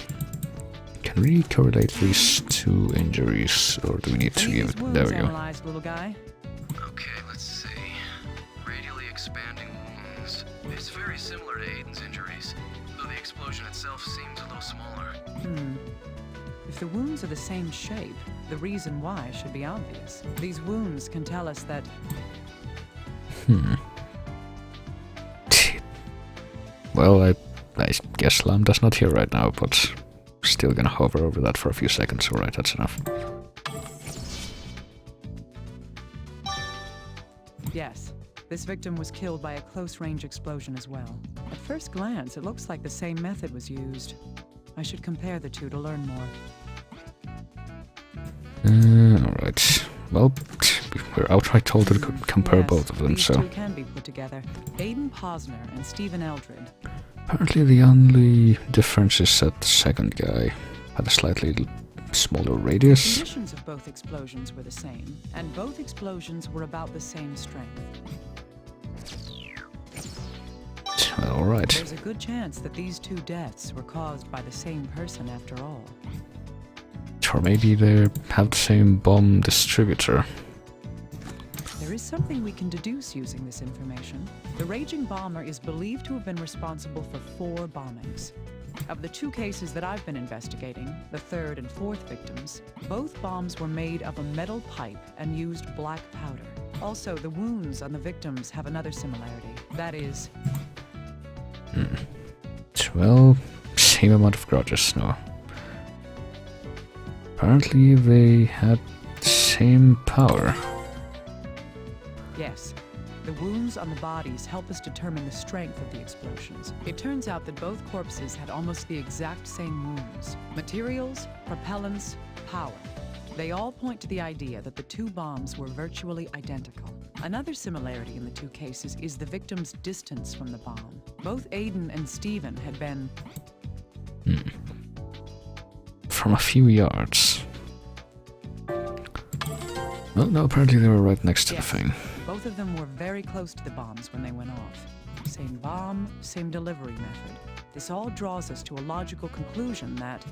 Can we correlate these two injuries, or do we need to give it? There we go. Analyzed, little guy. Okay, let's see. Radially expanding wounds. It's very similar to Aiden's injuries, though the explosion itself seems a little smaller. If the wounds are the same shape, the reason why should be obvious. These wounds can tell us that... Well, I guess Lambda's not here right now, but still gonna hover over that for a few seconds. Alright, that's enough. Yes, this victim was killed by a close-range explosion as well. At first glance, it looks like the same method was used. I should compare the two to learn more. Alright. Well, we're outright told to compare both of them, these so... two can be put together. Aiden Posner and Stephen Eldred. Apparently the only difference is that the second guy had a slightly smaller radius. The conditions of both explosions were the same, and both explosions were about the same strength. Well, alright. There's a good chance that these two deaths were caused by the same person after all. Or maybe they have the same bomb distributor. There is something we can deduce using this information. The raging bomber is believed to have been responsible for 4 bombings. Of the 2 cases that I've been investigating, the 3rd and 4th victims, both bombs were made of a metal pipe and used black powder. Also, the wounds on the victims have another similarity. That is... Well, same amount of grudges, no. Apparently they had the same power. Yes. The wounds on the bodies help us determine the strength of the explosions. It turns out that both corpses had almost the exact same wounds. Materials, propellants, power. They all point to the idea that the 2 bombs were virtually identical. Another similarity in the 2 cases is the victim's distance from the bomb. Both Aiden and Stephen had been... From a few yards. Well, no, apparently they were right next to the thing. Both of them were very close to the bombs when they went off. Same bomb, same delivery method. This all draws us to a logical conclusion that...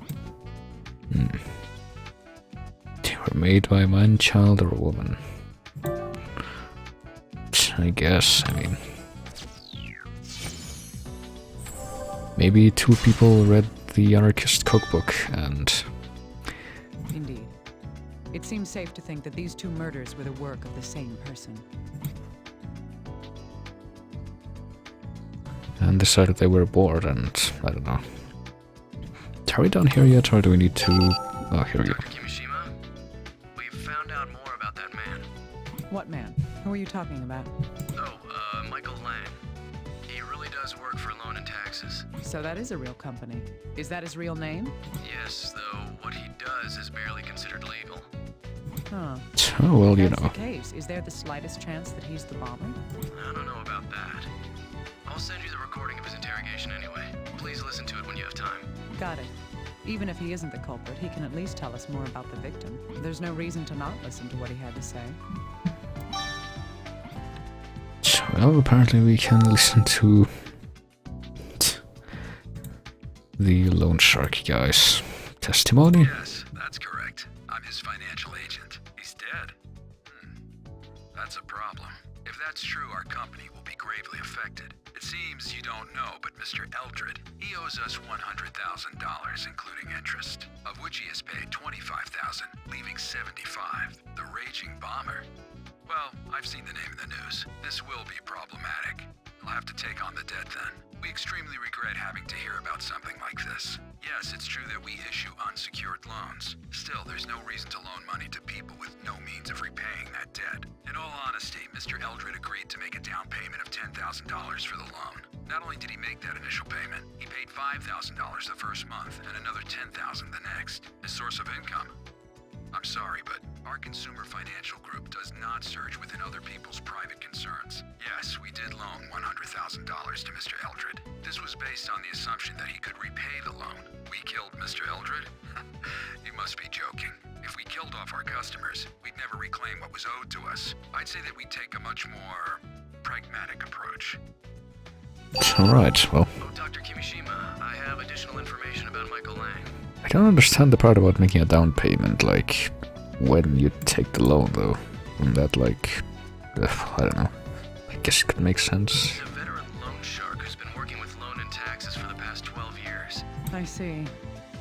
They were made by a man, child, or a woman. I guess, I mean... Maybe 2 people read the anarchist cookbook and... Indeed. It seems safe to think that these 2 murders were the work of the same person. And decided they were bored and... I don't know. Are we down here yet, or do we need to... Oh, here we go. Kimishima, we've found out more about that man. What man? Who are you talking about? Oh, Michael Lang. He really does work for Loan and Taxes. So that is a real company. Is that his real name? Yes, though what he does is barely considered legal. Huh. Oh, well, you If that's know. the case, is there the slightest chance that he's the bomber? I don't know about that. I'll send you the recording of his interrogation anyway. Please listen to it when you have time. Got it. Even if he isn't the culprit, he can at least tell us more about the victim. There's no reason to not listen to what he had to say. Well, apparently we can listen to... the loan shark guy's testimony. Yes, that's correct. I'm his financial agent. He's dead. That's a problem. If that's true, our company will be gravely affected. It seems you don't know, but Mr. Eldred, he owes us $100,000, including interest, of which he has paid $25,000, leaving $75,000. The raging bomber. Well, I've seen the name in the news. This will be problematic. You'll have to take on the debt then. We extremely regret having to hear about something like this. Yes, it's true that we issue unsecured loans. Still, there's no reason to loan money to people with no means of repaying that debt. In all honesty, Mr. Eldred agreed to make a down payment of $10,000 for the loan. Not only did he make that initial payment, he paid $5,000 the first month and another $10,000 the next. His source of income? I'm sorry, but our consumer financial group does not surge within other people's private concerns. Yes, we did loan $100,000 to Mr. Eldred. This was based on the assumption that he could repay the loan. We killed Mr. Eldred? You must be joking. If we killed off our customers, we'd never reclaim what was owed to us. I'd say that we'd take a much more pragmatic approach. Alright, well. Oh, Dr. Kimishima, I have additional information about Michael Lang. I don't understand the part about making a down payment, like, when you take the loan, though. Wouldn't that, like, I don't know. I guess it could make sense. He's a veteran loan shark who's been working with loan and taxes for the past 12 years. I see.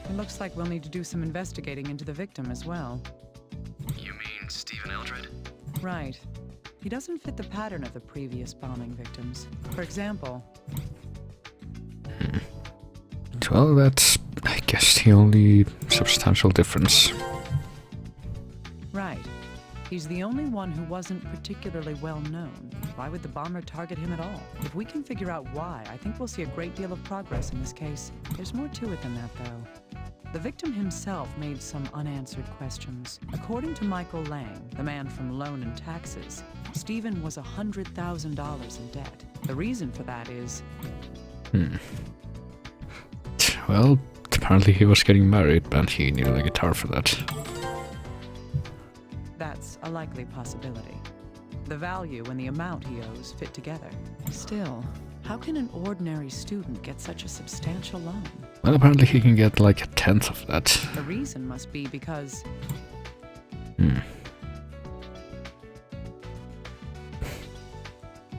It looks like we'll need to do some investigating into the victim as well. You mean Stephen Eldred? Right. He doesn't fit the pattern of the previous bombing victims. For example... Well, that's, I guess, the only substantial difference. Right. He's the only one who wasn't particularly well known. Why would the bomber target him at all? If we can figure out why, I think we'll see a great deal of progress in this case. There's more to it than that, though. The victim himself made some unanswered questions. According to Michael Lang, the man from Loan and Taxes, Stephen was $100,000 in debt. The reason for that is... Well, apparently he was getting married, and he needed a guitar for that. That's a likely possibility. The value and the amount he owes fit together. Still, how can an ordinary student get such a substantial loan? Well, apparently he can get like a tenth of that. The reason must be because... He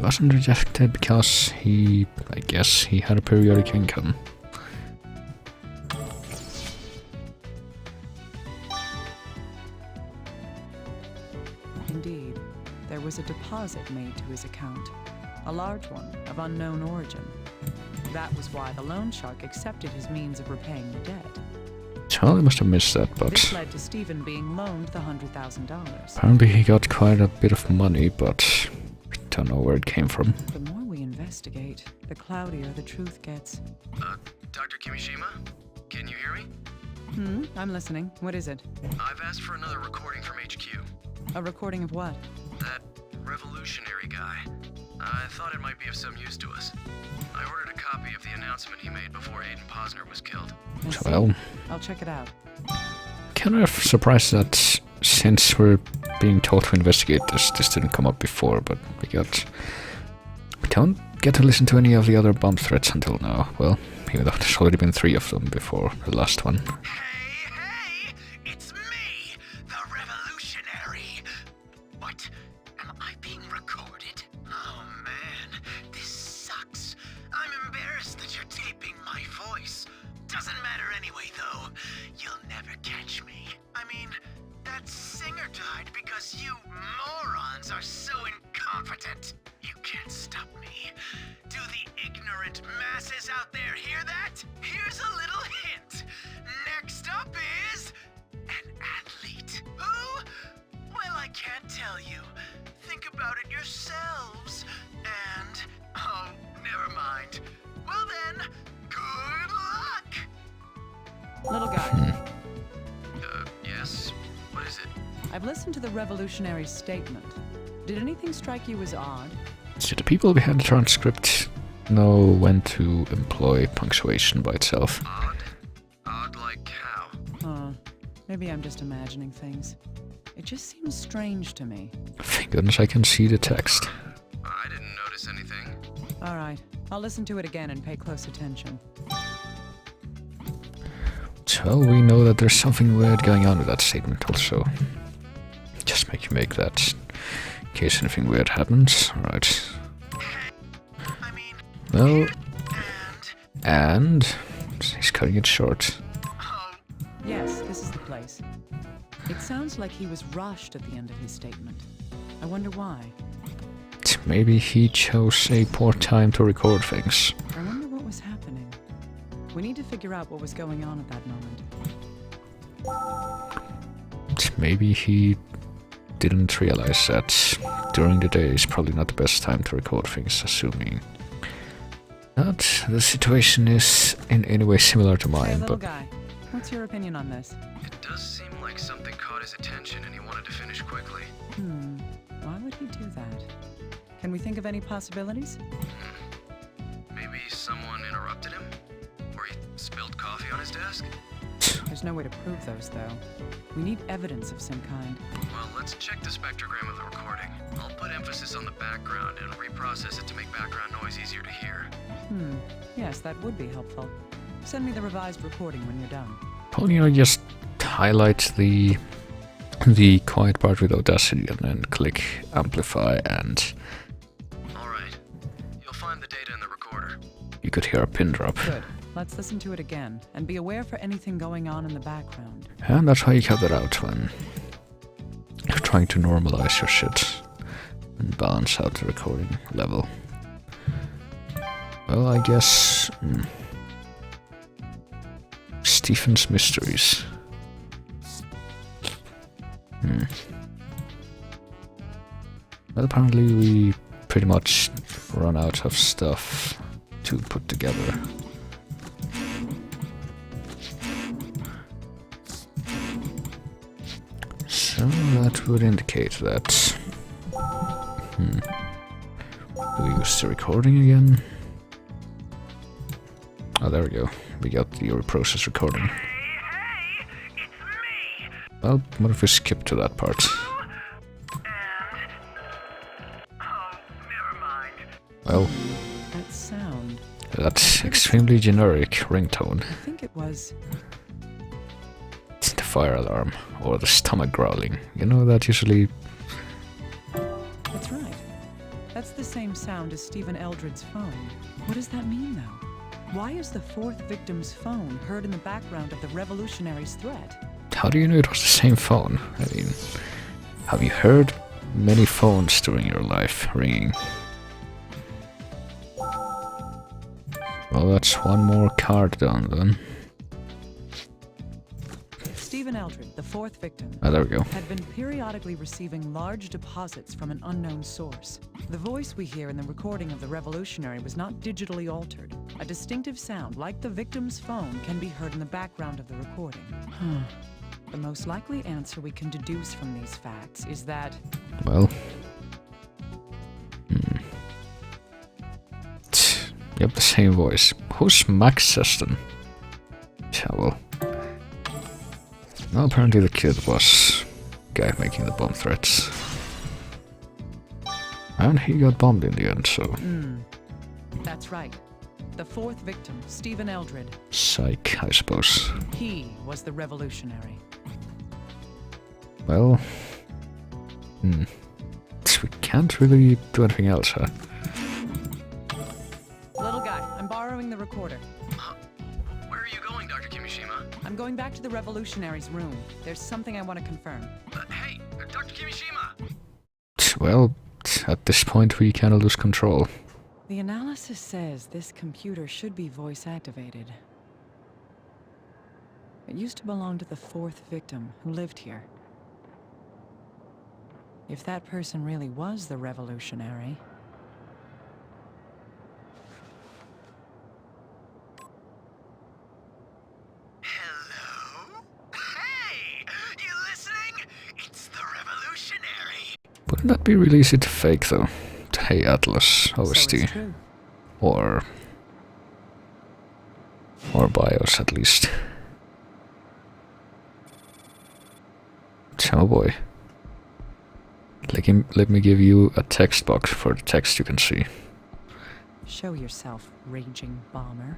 wasn't rejected because I guess he had a periodic income. Indeed, there was a deposit made to his account. A large one, of unknown origin. That was why the loan shark accepted his means of repaying the debt. Charlie must have missed that, but... This led to Stephen being loaned the $100,000. Apparently he got quite a bit of money, but we don't know where it came from. The more we investigate, the cloudier the truth gets. Dr. Kimishima? Can you hear me? I'm listening. What is it? I've asked for another recording from HQ. A recording of what? That revolutionary guy. I thought it might be of some use to us. I ordered a copy of the announcement he made before Aiden Posner was killed. Well, I'll check it out. kind of surprised that since we're being told to investigate this didn't come up before, but we don't get to listen to any of the other bomb threats until now. Well, even though there's already been 3 of them before the last one. Hey, it's me, the revolutionary. What? Am I being recorded? Oh man, this sucks. I'm embarrassed that you're taping my voice. Doesn't matter anyway though. You'll never catch me. I mean, that singer died because you morons are so incompetent. You can't stop me. Do the ignorant masses out there hear that? Here's a little hint. Next up is an athlete. Who? Well, I can't tell you. Think about it yourselves. And, oh, never mind. Well then, good luck! Little guy, Yes? What is it? I've listened to the revolutionary statement. Did anything strike you as odd? So the people behind the transcript know when to employ punctuation by itself. Odd? Odd like how? Maybe I'm just imagining things. It just seems strange to me. Thank goodness I can see the text. I didn't notice anything. All right, I'll listen to it again and pay close attention. So we know that there's something weird going on with that statement also. Just make that in case anything weird happens. Alright. Well, and he's cutting it short. Yes, this is the place. It sounds like he was rushed at the end of his statement. I wonder why. maybe he chose a poor time to record things. I wonder what was happening. We need to figure out what was going on at that moment. Maybe he didn't realize that during the day is probably not the best time to record things, assuming that the situation is in any way similar to Hey, mine, little but guy, what's your opinion on this? It does seem like something caught his attention and he wanted to finish quickly. Why would he do that? Can we think of any possibilities? Maybe someone interrupted him? Or he spilled coffee on his desk? There's no way to prove those, though. We need evidence of some kind. Well, let's check the spectrogram of the recording. I'll put emphasis on the background and reprocess it to make background noise easier to hear. Yes, that would be helpful. Send me the revised recording when you're done. probably just highlight the quiet part with Audacity and then click amplify, and Alright. You'll find the data in the recorder. you could hear a pin drop. Good. Let's listen to it again, and be aware for anything going on in the background. And that's how you cut it out when you're trying to normalize your shit and balance out the recording level. Well, I guess... Stephen's Mysteries. Well, apparently we pretty much run out of stuff to put together. So that would indicate that... Do we use the recording again? Oh, there we go. We got the reprocess recording. Hey, it's me. Well, what if we skip to that part? Never mind. Well, That sound. that's extremely generic ringtone. I think it was... It's the fire alarm, or the stomach growling. You know that usually... That's right. That's the same sound as Stephen Eldred's phone. What does that mean, though? Why is the fourth victim's phone heard in the background of the revolutionary's threat? How do you know it was the same phone? I mean, have you heard many phones during your life ringing? Well, that's one more card done then. Stephen Eldred, the fourth victim, Ah, there we go. had been periodically receiving large deposits from an unknown source. The voice we hear in the recording of the revolutionary was not digitally altered. A distinctive sound, like the victim's phone, can be heard in the background of the recording. The most likely answer we can deduce from these facts is that... Well... Yep, the same voice. Who's Max Seston? Yeah, well... Well, apparently the kid was the guy making the bomb threats. And he got bombed in the end, so... That's right. The fourth victim, Stephen Eldred. Psych, I suppose. He was the revolutionary. Well... We can't really do anything else, huh? Little guy, I'm borrowing the recorder. Where are you going, Dr. Kimishima? I'm going back to the revolutionary's room. There's something I want to confirm. Hey, Dr. Kimishima! Well, at this point we kinda lose control. The analysis says this computer should be voice-activated. It used to belong to the fourth victim who lived here. If that person really was the revolutionary... Hello? Hey, you listening? It's the revolutionary. Wouldn't that be really easy to fake, though? Hey Atlas, So OST. it's true. Or BIOS, at least. Oh boy. Let me give you a text box for the text you can see. Show yourself, raging bomber.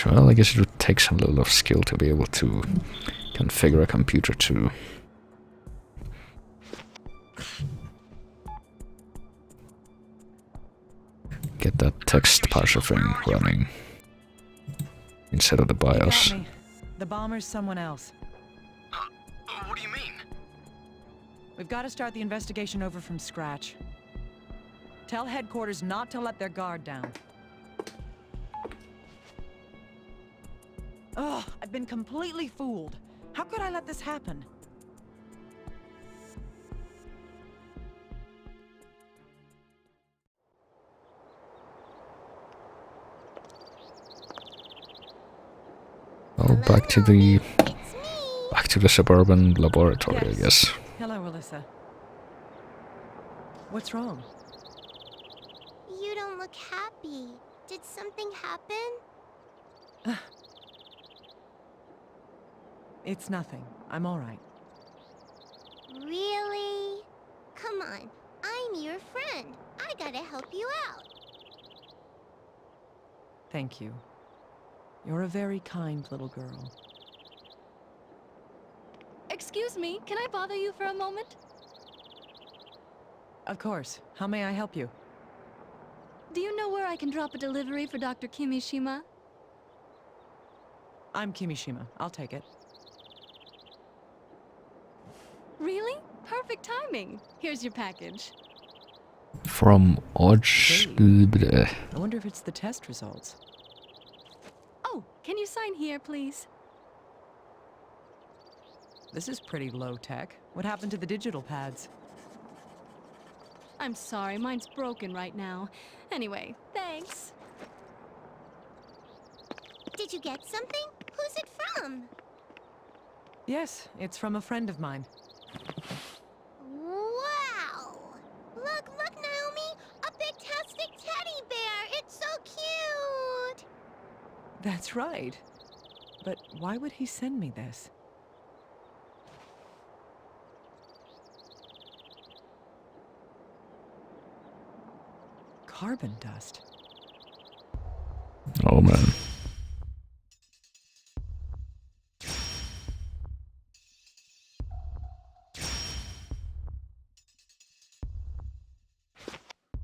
well, I guess it would take some level of skill to be able to configure a computer to get that text parser thing running instead of the You got BIOS. me. The bomber's someone else. What do you mean? We've got to start the investigation over from scratch. Tell headquarters not to let their guard down. Ugh, I've been completely fooled. How could I let this happen? Well, back to the suburban laboratory, Yes. I guess. Hello, Alyssa. What's wrong? You don't look happy. Did something happen? It's nothing. I'm all right. Really? Come on. I'm your friend. I gotta help you out. Thank you. You're a very kind little girl. Excuse me, can I bother you for a moment? Of course. How may I help you? Do you know where I can drop a delivery for Dr. Kimishima? I'm Kimishima. I'll take it. Really? Perfect timing. Here's your package. From Odge. I wonder if it's the test results. Oh, can you sign here, please? This is pretty low tech. What happened to the digital pads? I'm sorry, mine's broken right now. Anyway, thanks. Did you get something? Who's it from? Yes, it's from a friend of mine. Wow! Look, Naomi! A big-tastic teddy bear! It's so cute! That's right. But why would he send me this? Carbon dust. Oh man.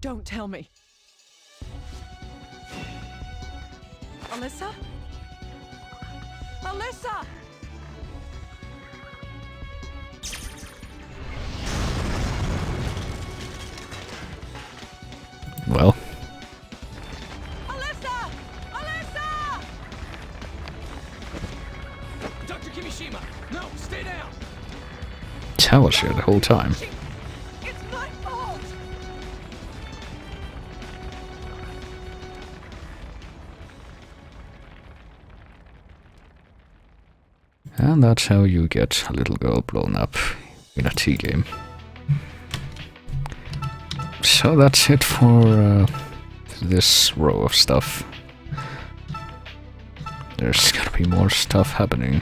Don't tell me. Alyssa? Alyssa! Well. Alyssa! Alyssa! Dr. Kimishima! No, stay down! I was here the whole time. It's my fault! And that's how you get a little girl blown up in a tea game. So that's it for this row of stuff. There's gonna be more stuff happening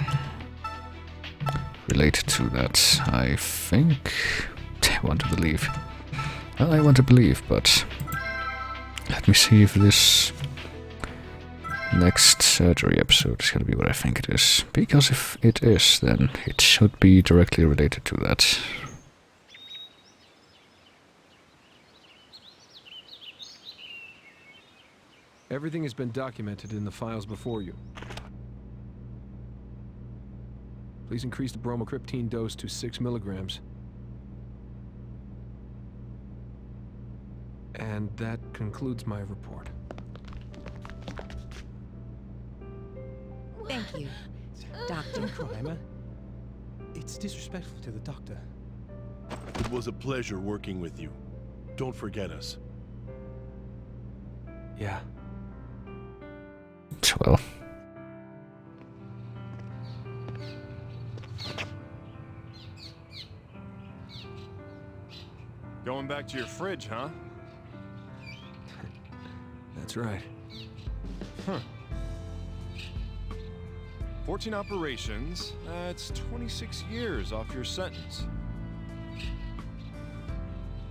related to that, I think. I want to believe. Well, I want to believe, but let me see if this next surgery episode is gonna be what I think it is. Because if it is, then it should be directly related to that. Everything has been documented in the files before you. Please increase the bromocriptine dose to 6 milligrams. And that concludes my report. Thank you, Doctor. Emma. It's disrespectful to the doctor. It was a pleasure working with you. Don't forget us. Yeah. Well. Going back to your fridge, huh? That's right. Huh. 14 operations, that's 26 years off your sentence.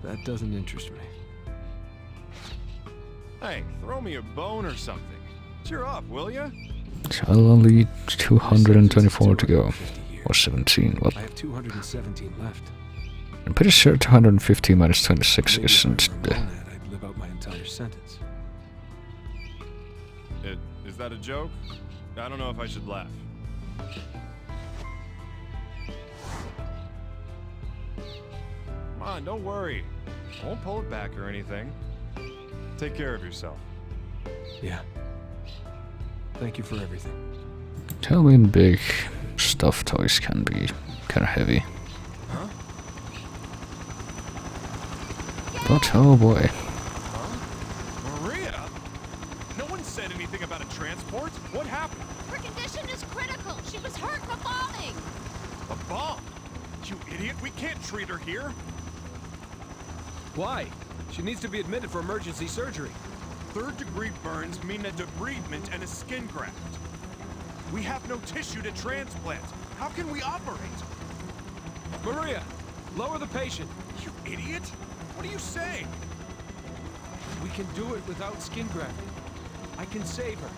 That doesn't interest me. Hey, throw me a bone or something. Cheer up, will ya? So only 224 to go. Or 17, well. I have 217 left. I'm pretty sure 250 minus 26 isn't... I'd live out my entire sentence. Is that a joke? I don't know if I should laugh. Come on, don't worry. I won't pull it back or anything. Take care of yourself. Yeah. Thank you for everything. Halloween big stuffed toys can be kind of heavy. Huh? But oh boy. Huh? Maria? No one said anything about a transport. What happened? Her condition is critical. She was hurt in a bombing. A bomb? You idiot, we can't treat her here. Why? She needs to be admitted for emergency surgery. Third-degree burns mean a debridement and a skin graft. We have no tissue to transplant. How can we operate? Maria, lower the patient. You idiot! What are you saying? We can do it without skin grafting. I can save her.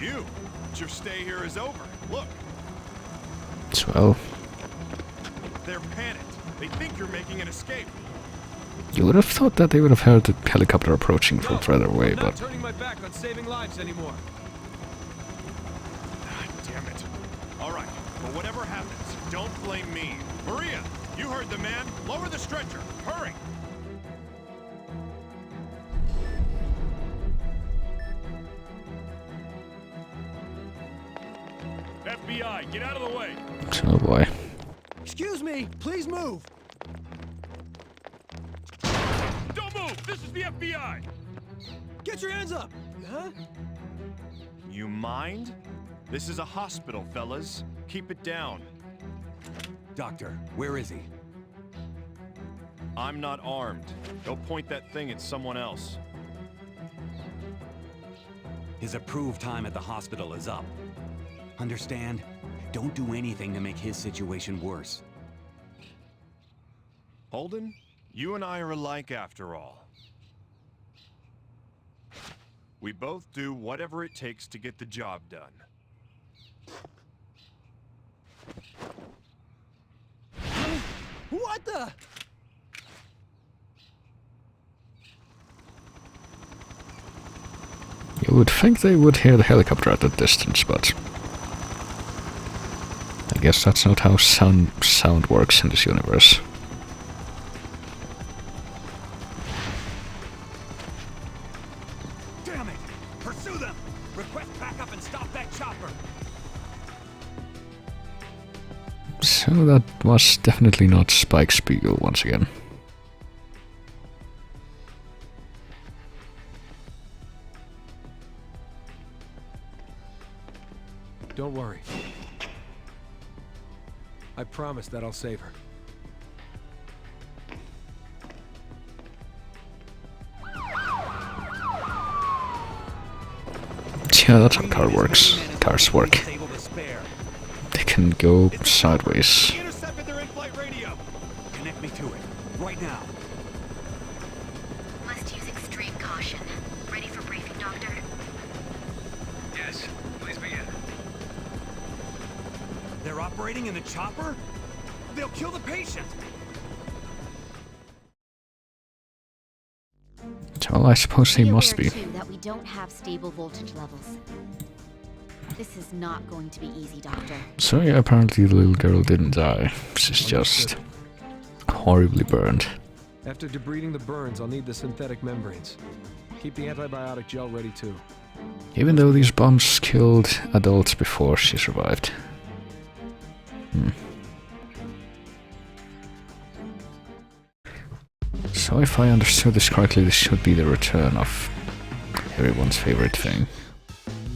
You? But your stay here is over. Look. Swell. They're panicked. They think you're making an escape. You would have thought that they would have heard the helicopter approaching from further away, I'm not but... turning my back on saving lives anymore. Damn it. All right, but whatever happens, don't blame me. Maria, you heard the man. Lower the stretcher. Hurry. FBI, get out of the way. Oh boy. Excuse me, please move. Don't move. This is the FBI. Get your hands up. Huh? You mind? This is a hospital, fellas. Keep it down. Doctor, where is he? I'm not armed. Go point that thing at someone else. His approved time at the hospital is up. Understand? Don't do anything to make his situation worse. Holden, you and I are alike after all. We both do whatever it takes to get the job done. What the? You would think they would hear the helicopter at a distance, but... I guess that's not how sound works in this universe. Damn it! Pursue them! Request backup and stop that chopper! So that was definitely not Spike Spiegel once again. Don't worry. I promise that I'll save her. Yeah, that's how cars work. They can go sideways. Intercepted their in-flight radio! Connect me to it, right now. Must use extreme caution. Ready for briefing, Doctor? Yes, please begin. They're operating in the chopper? They'll kill the patient! Well, I suppose they must be. Too, that we don't have stable voltage levels. This is not going to be easy, Doctor. So yeah, apparently the little girl didn't die. She's just horribly burned. After debriding the burns, I'll need the synthetic membranes. Keep the antibiotic gel ready too. Even though these bombs killed adults before she survived. So if I understood this correctly, this should be the return of everyone's favorite thing.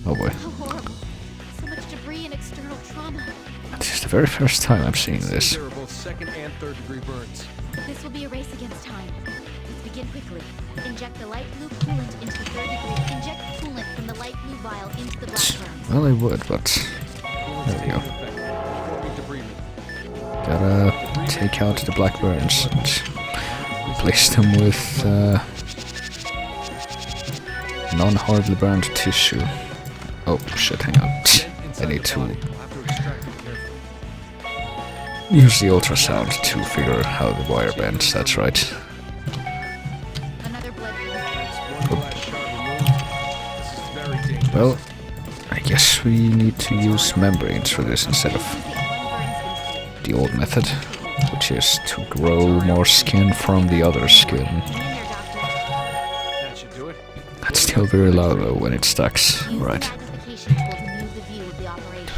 Oh boy. How horrible. So much debris and external trauma. This is the very first time I'm seeing this. There are both second and third degree burns. This will be a race against time. Let's begin quickly. Inject the light blue coolant into the third degree. Inject coolant from the light blue vial into the black burns. Well, I would, but there we go. Gotta take out the black burns and replace them with non-horribly burned tissue. Oh shit, hang on. I need to use the ultrasound to figure out how the wire bends, that's right. Well, I guess we need to use membranes for this instead of the old method, which is to grow more skin from the other skin. That's still very loud though when it stacks. Right.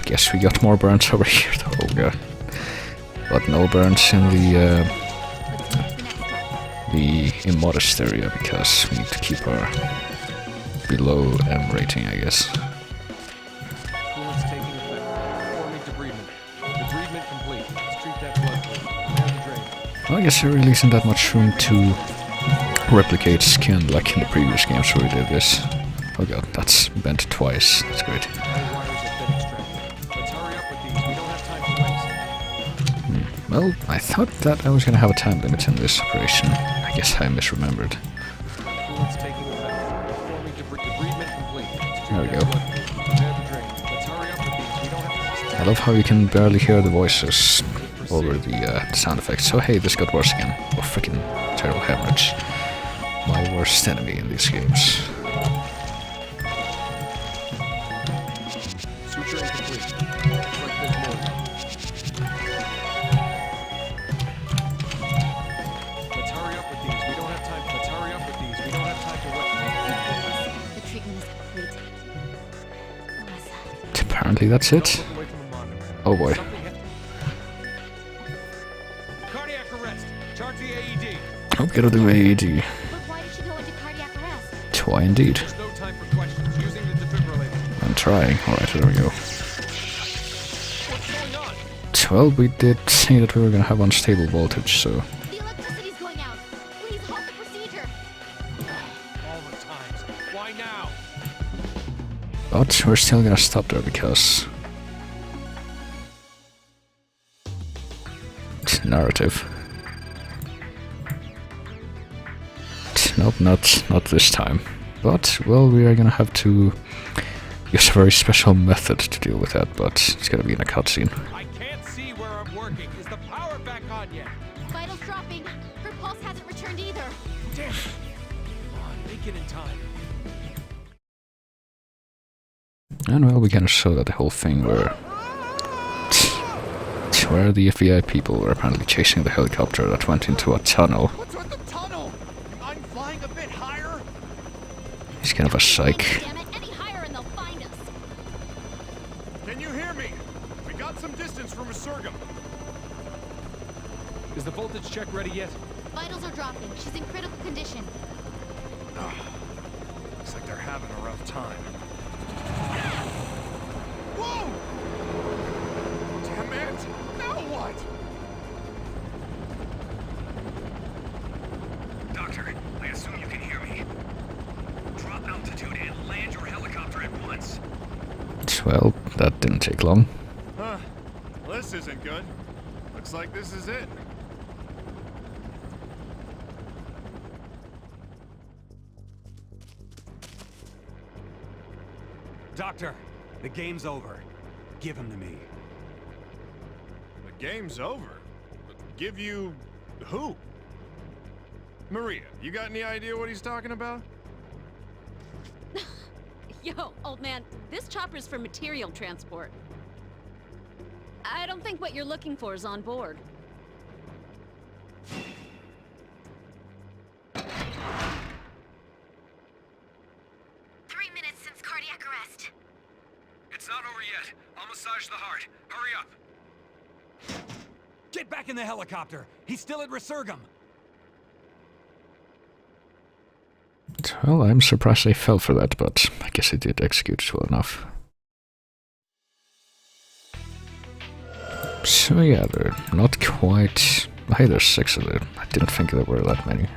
Guess we got more burns over here though, oh god. But no burns in the immodest area because we need to keep our below M rating, I guess. Coolant's taking effect. Performing debridement. Debridement complete. Let's treat that blood flow. Prepare the drain. Well, I guess there really isn't that much room to replicate skin like in the previous games where we did this. Oh god, that's bent twice. That's great. Well, I thought that I was gonna have a time limit in this operation. I guess I misremembered. There we go. I love how you can barely hear the voices over the sound effects. So hey, this got worse again. Oh, freaking terrible hemorrhage. My worst enemy in these games. Suturing complete. Let's hurry up with these. We don't have time. Let's hurry up with these. We don't have time to wait. The treatment is complete. Apparently that's it. Oh boy. Cardiac arrest. Charge the AED. Oh, gotta do AED. But why did she go into cardiac arrest? Why indeed. There's no time for questions. Using the defibrillator. I'm trying. Alright, there we go. What's going on? Well, we did say that we were gonna have unstable voltage, so... The electricity's going out. Please halt the procedure. All the times. Why now? But we're still gonna stop there because... narrative. Nope, not this time. But, well, we are gonna have to use a very special method to deal with that, but it's gonna be in a cutscene. I can't see where I'm working. Is the power back on yet? Vitals dropping. Her pulse hasn't returned either. Damn it. Come on, make it in time. And well, we can show that the whole thing where the FBI people were apparently chasing the helicopter that went into a tunnel. What's with the tunnel? I'm flying a bit higher. He's kind of a psych. Damn it, any higher and they'll find us. Can you hear me? We got some distance from Resurgam. Is the voltage check ready yet? Vitals are dropping. She's in critical condition. Looks like they're having a rough time. Whoa! Damn it! Now what? Doctor, I assume you can hear me. Drop altitude and land your helicopter at once. Well, that didn't take long. Huh. Well, this isn't good. Looks like this is it. Doctor, the game's over. Give him to me. The game's over. Give you... who? Maria, you got any idea what he's talking about? Yo, old man, this chopper's for material transport. I don't think what you're looking for is on board. 3 minutes since cardiac arrest. It's not over yet. I'll massage the heart. Hurry up. Get back in the helicopter. He's still at Resurgam. Well, I'm surprised they fell for that, but I guess it did execute it well enough. So yeah, they're not quite... Hey, there's 6 of them. I didn't think there were that many.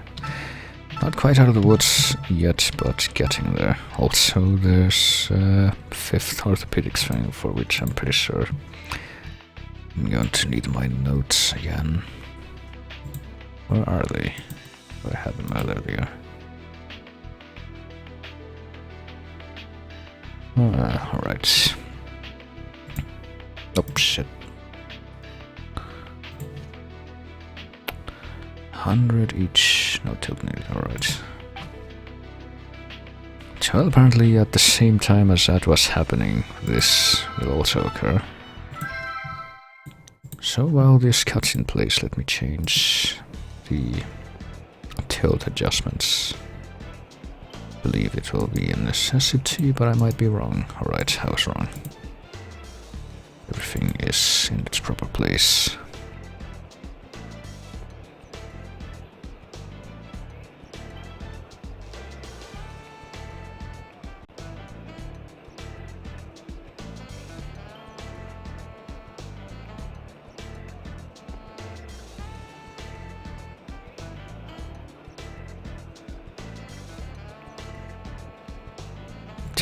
Not quite out of the woods yet, but getting there. Also, there's a 5th orthopedics thing, for which I'm pretty sure I'm going to need my notes again. Where are they? I have them. Oh, there they are. Alright. Oh shit. 100 each. No tilt needed, alright. Well, apparently at the same time as that was happening, this will also occur. So while this cuts in place, let me change the tilt adjustments. I believe it will be a necessity, but I might be wrong. Alright, I was wrong. Everything is in its proper place.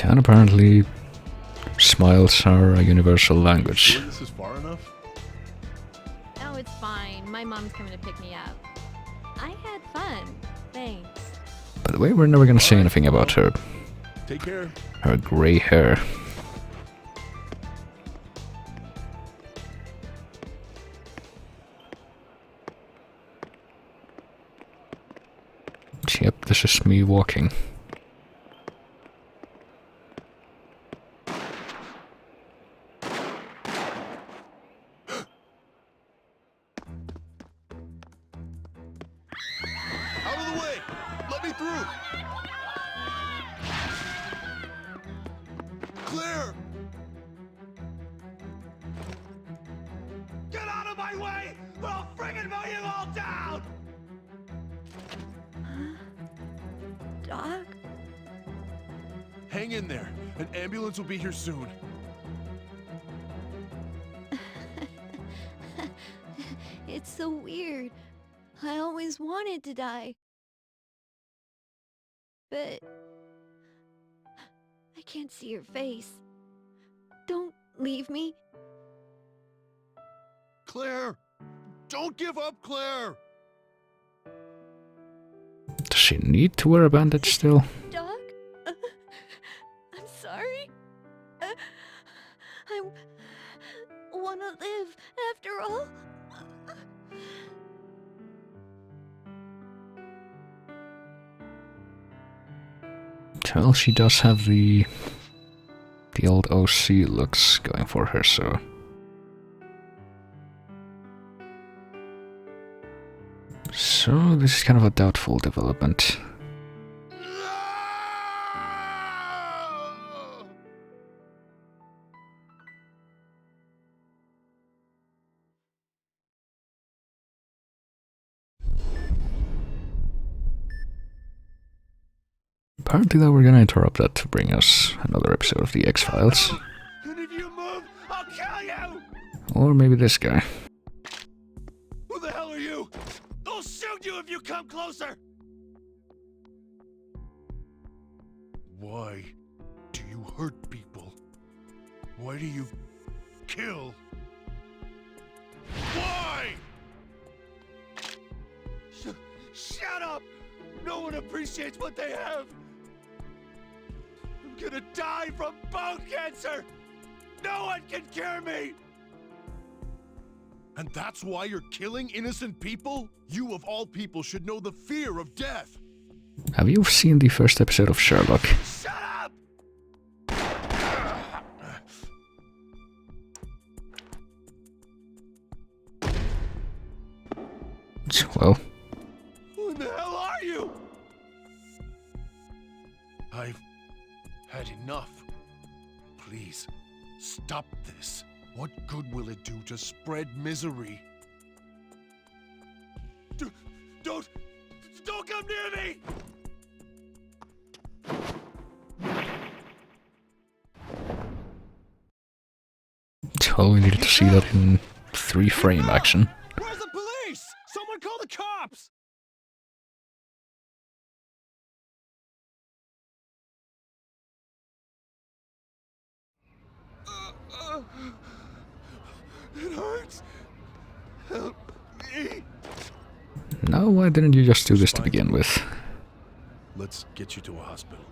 And apparently, smiles are a universal language. Sure this is far enough? Oh, it's fine. My mom's coming to pick me up. I had fun. Thanks. By the way, we're never gonna say anything about her. Take care. Her gray hair. Yep, this is me walking. Doc? Hang in there. An ambulance will be here soon. It's so weird. I always wanted to die. But I can't see your face. Don't leave me. Claire! Don't give up, Claire! Does she need to wear a bandage still? Doc? I'm sorry. I want to live after all. Well, she does have the old OC looks going for her, so... So, this is kind of a doubtful development. Apparently that we're gonna interrupt that to bring us another episode of the X-Files. And if you move, I'll kill you! Or maybe this guy. Who the hell are you? I'll shoot you if you come closer! Why do you hurt people? Why do you kill? Why? Shut up! No one appreciates what they have! I'm gonna die from bone cancer! No one can cure me! And that's why you're killing innocent people? You of all people should know the fear of death! Have you seen the first episode of Sherlock? Shut up! Well... Who the hell are you? I've had enough. Please, stop this. What good will it do to spread misery? Don't come near me! Well, we needed to see that in 3-frame action. Where's the police? Someone call the cops! It hurts. Help me. Now, why didn't you just do this to begin with? Let's get you to a hospital.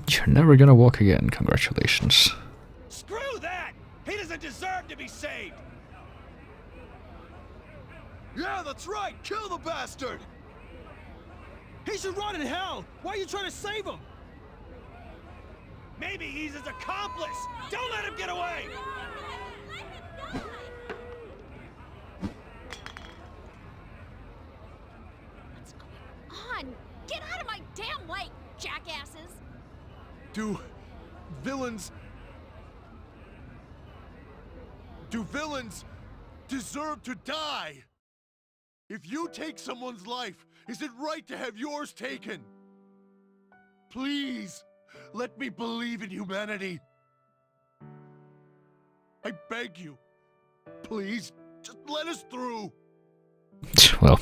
You're never gonna walk again, congratulations. Screw that! He doesn't deserve to be saved! Yeah, that's right! Kill the bastard! He should rot in hell! Why are you trying to save him? Maybe he's his accomplice! Don't let him get away! What's going on? Get out of my damn way, jackasses! Do villains deserve to die? If you take someone's life, is it right to have yours taken? Please, let me believe in humanity. I beg you. Please, just let us through. Well,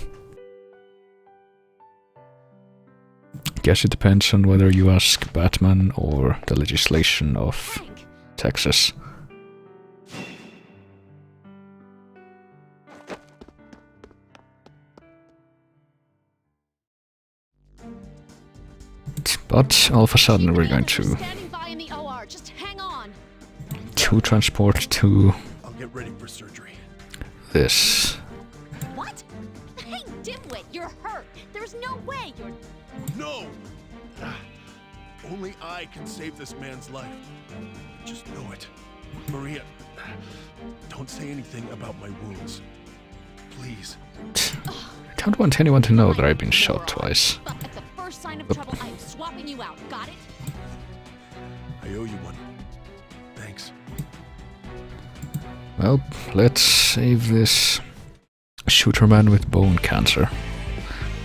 I guess it depends on whether you ask Batman or the legislation of Texas. But all of a sudden we're going to Standing by in the OR. Just hang on. transport to I'll get ready for surgery. this. What? Hey, dimwit, you're hurt. There's no way you're... No! Only I can save this man's life. Just know it. Maria, don't say anything about my wounds. Please. I don't want anyone to know that I've been shot twice. But at the first sign of trouble, I'm swapping you out. Got it? I owe you one. Thanks. Well, let's save this shooter man with bone cancer.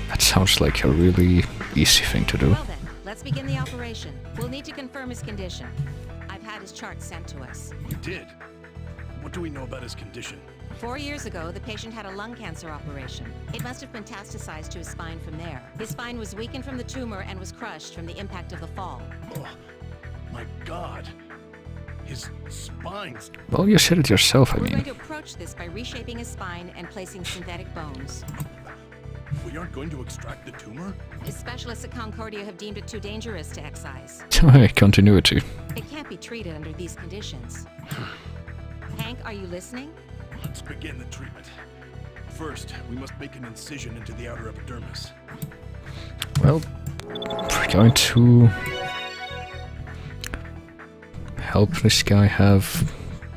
That sounds like a really easy thing to do. Well then, let's begin the operation. We'll need to confirm his condition. I've had his chart sent to us. You did? What do we know about his condition? 4 years ago, the patient had a lung cancer operation. It must have metastasized to his spine from there. His spine was weakened from the tumor and was crushed from the impact of the fall. Oh, my God. His spine's... Well, you said it yourself, I We're mean. going to approach this by reshaping his spine and placing synthetic bones. We aren't going to extract the tumor? The specialists at Concordia have deemed it too dangerous to excise. Continuity. It can't be treated under these conditions. Hank, are you listening? Let's begin the treatment. First, we must make an incision into the outer epidermis. Well, we're going to help this guy have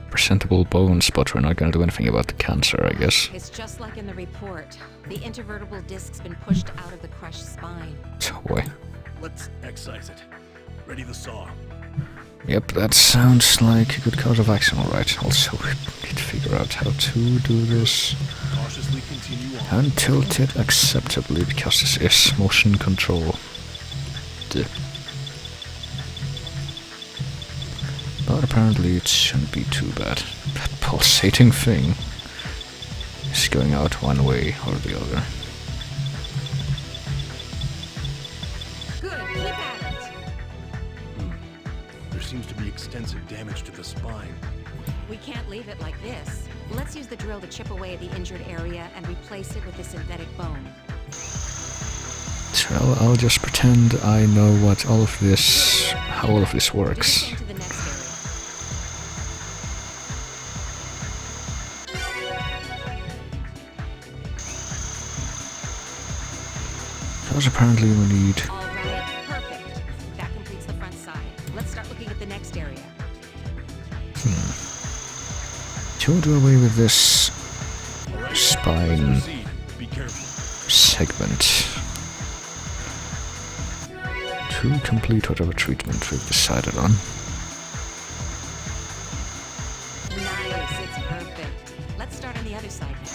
presentable bones, but we're not going to do anything about the cancer, I guess. It's just like in the report. The intervertebral disc's been pushed out of the crushed spine. Oh boy. Let's excise it. Ready the saw. Yep, that sounds like a good course of action, alright. Also, we need to figure out how to do this Cautiously continue on. and tilt it acceptably, because this is motion control. Duh. But apparently it shouldn't be too bad. That pulsating thing is going out one way or the other. Good, keep at it. There seems to be extensive damage to the spine. We can't leave it like this. Let's use the drill to chip away at the injured area and replace it with the synthetic bone. So I'll just pretend I know what all of this, how all of this Do the works. same to the next area. Because apparently we need... All right, perfect. That completes the front side. Let's start looking at the next area. To do away with this spine Be careful. segment. To complete whatever treatment we've decided on. Nice, it's perfect. Let's start on the other side now.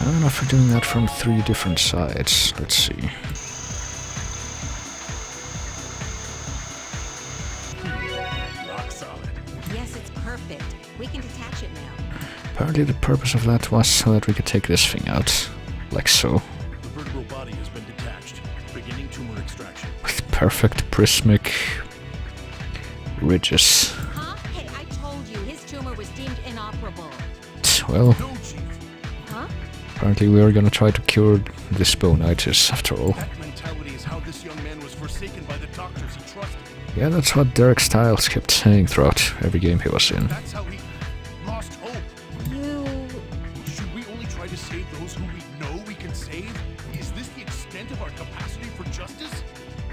I don't know if we're doing that from 3 different sides. Let's see. Rock solid. Yes, it's perfect. We can detach it now. Apparently the purpose of that was so that we could take this thing out. Like so. The vertebral body has been detached. Beginning tumor extraction. With perfect prismic ridges. Huh? Hey, I told you, his tumor was deemed inoperable. Well, Huh? Apparently we are gonna try to cure this bonitis after all. That mentality is how this young man was forsaken by the doctors he trusted. Yeah, that's what Derek Stiles kept saying throughout every game he was in. That's how he lost hope. Should we only try to save those who we know we can save? Is this the extent of our capacity for justice?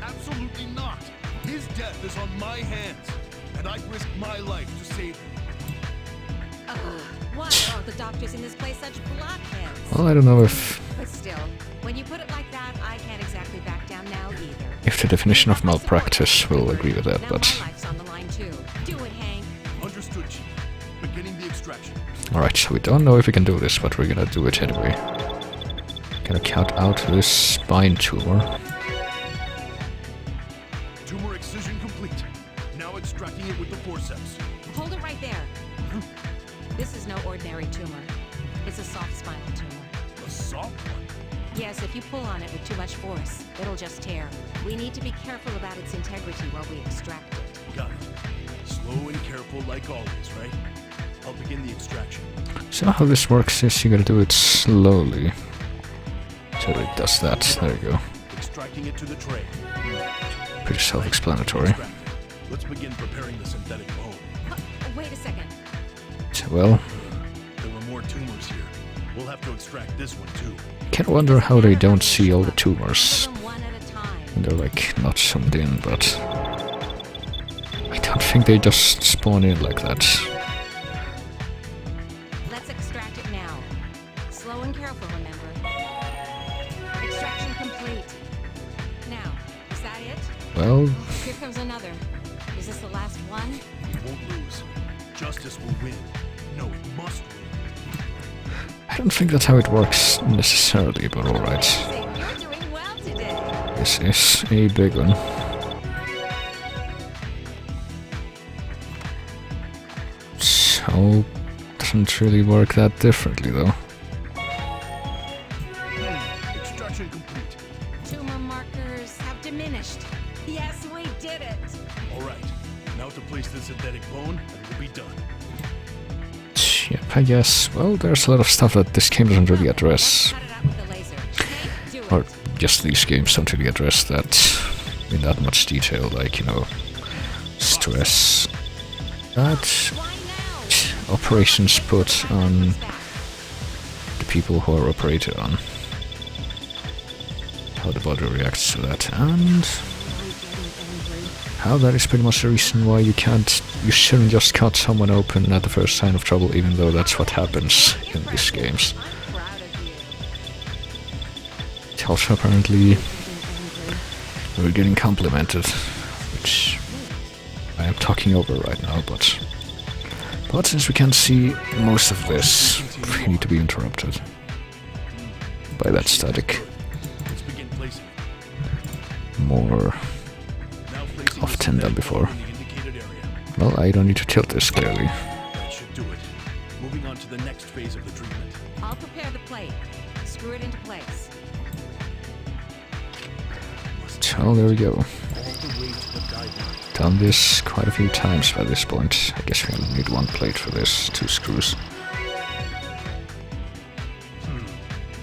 Absolutely not. His death is on my hands, and I'd risk my life to save him. Why are the doctors in this place such blockheads? Well, I don't know if But still, when you put it like that, I can't exactly back down now either. the definition of malpractice will agree with that, Now but... my life's on the line too. Do it, Hank. Understood, Chief. Beginning the extraction. Alright, so we don't know if we can do this, but we're gonna do it anyway. Gonna count out this spine tumor. Tumor excision complete. Now extracting it with the forceps. Hold it right there. This is no ordinary tumor. It's a soft spinal tumor. A soft one? Yes, if you pull on it with too much force, it'll just tear. We need to be careful about its integrity while we extract it. Got it. Slow and careful like always, right? I'll begin the extraction. So how this works is you gotta do it slowly. So it does that, there you go. Extracting it to the tray. Pretty self-explanatory. Let's begin preparing the synthetic bone. Wait a second. Well, There were more tumors here. We'll have to extract this one too. I can wonder how they don't see all the tumors. And they're like not zoomed in, but I don't think they just spawn in like that. Let's extract it now. Slow and careful, remember. Extraction complete. Now, is that it? Well, Here comes another. Is this the last one? We won't lose. Justice will win. No, it must win. I don't think that's how it works necessarily, but alright. You're doing well today. This is a big one. So, doesn't really work that differently though. Extraction complete. Tumor markers have diminished. Yes, we did it. All right. Now to place the synthetic bone, and we'll be done. Yep, I guess. Well, there's a lot of stuff that this game doesn't really address. Or just these games don't really address that in that much detail, like, you know, stress that operations put on the people who are operated on. How the body reacts to that, and how that is pretty much the reason why you shouldn't just cut someone open at the first sign of trouble, even though that's what happens in these games. Also, apparently, we're getting complimented, which I am talking over right now, but since we can't see most of this, we need to be interrupted by that static more often than before. Well, I don't need to tilt this, clearly. That should do it. Moving on to the next phase of the treatment. I'll prepare the plate. Screw it into place. So there we go. Done this quite a few times by this point. I guess we only need one plate for this, 2 screws.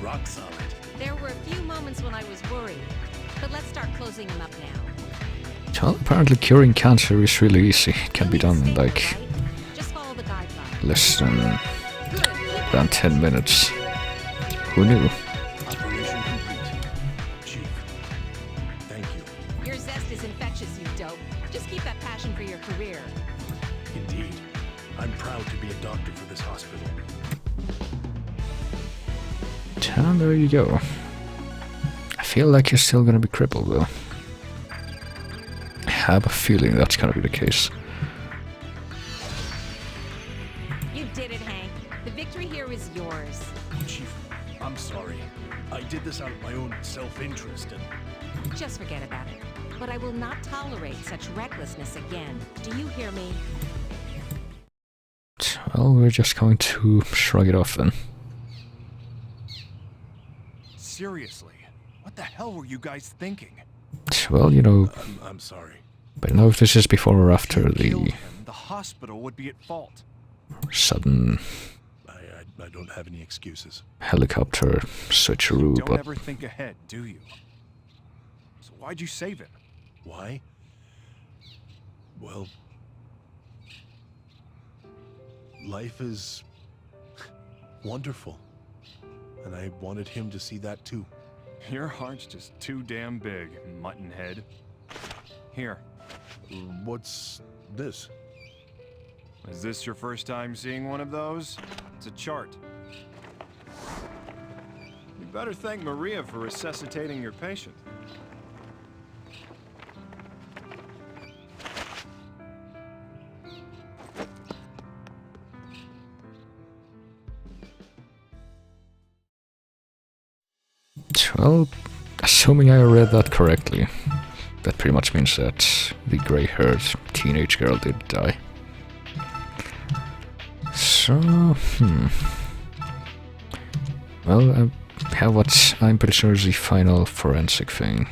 Rock solid. There were a few moments when I was worried, but let's start closing them up now. So apparently curing cancer is really easy. It can be done in like less than 10 minutes. Who knew? Operation complete. Chief, thank you. Your zest is infectious, you dope. Just keep that passion for your career. Indeed. I'm proud to be a doctor for this hospital. And there you go. I feel like you're still gonna be crippled though. I have a feeling that's gonna be the case. You did it, Hank. The victory here is yours. Chief, I'm sorry. I did this out of my own self-interest and... Just forget about it. But I will not tolerate such recklessness again. Do you hear me? Well, we're just going to shrug it off then. Seriously, what the hell were you guys thinking? Well, you know... I'm sorry. I don't know if this is before or after the The hospital would be at fault. sudden I don't have any excuses. helicopter switcheroo, Don't but ever think ahead, do you? So why'd you save it? Why? Well, life is wonderful. And I wanted him to see that too. Your heart's just too damn big, mutton head. Here. What's this? Is this your first time seeing one of those? It's a chart. You better thank Maria for resuscitating your patient. well, assuming I read that correctly, that pretty much means that the gray-haired teenage girl did die. So, well, I have what I'm pretty sure is the final forensic thing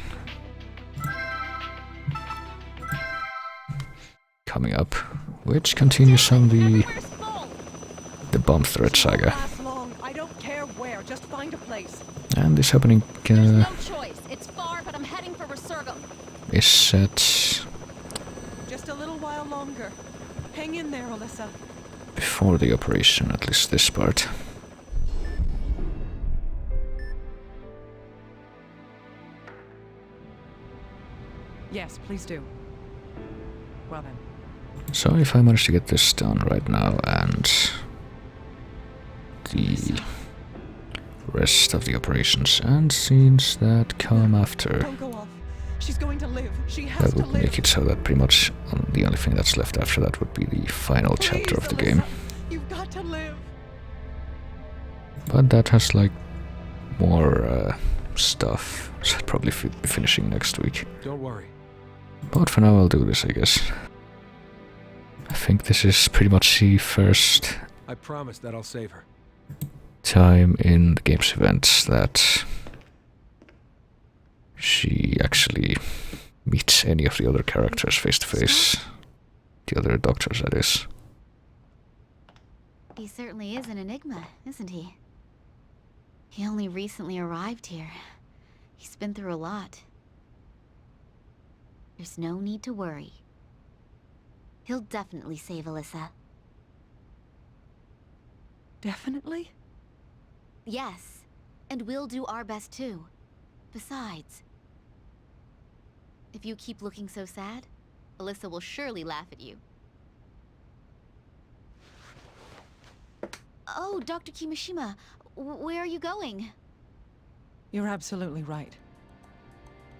coming up, which continues on the bomb threat saga. I don't care where, just find a place. And this happening No choice. It's far, but I'm heading for Resurgam. is set Just a little while longer. Hang in there, Alyssa. before the operation, at least this part. Yes, please do. Well then. So if I manage to get this done right now and the rest of the operations and scenes that come after, Don't go off. She's going to live. She has that to would live. make it so that pretty much the only thing that's left after that would be the final chapter of the game. You've got to live. But that has like more stuff, so I'll probably be finishing next week. Don't worry. But for now I'll do this, I guess. I think this is pretty much the first I promise that I'll save her. time in the game's events that she actually meets any of the other characters face to face. The other doctors, that is. He certainly is an enigma, isn't he? He only recently arrived here. He's been through a lot. There's no need to worry. He'll definitely save Alyssa. Definitely? Yes, and we'll do our best too. Besides, if you keep looking so sad, Alyssa will surely laugh at you. Oh, Dr. Kimishima, where are you going? You're absolutely right.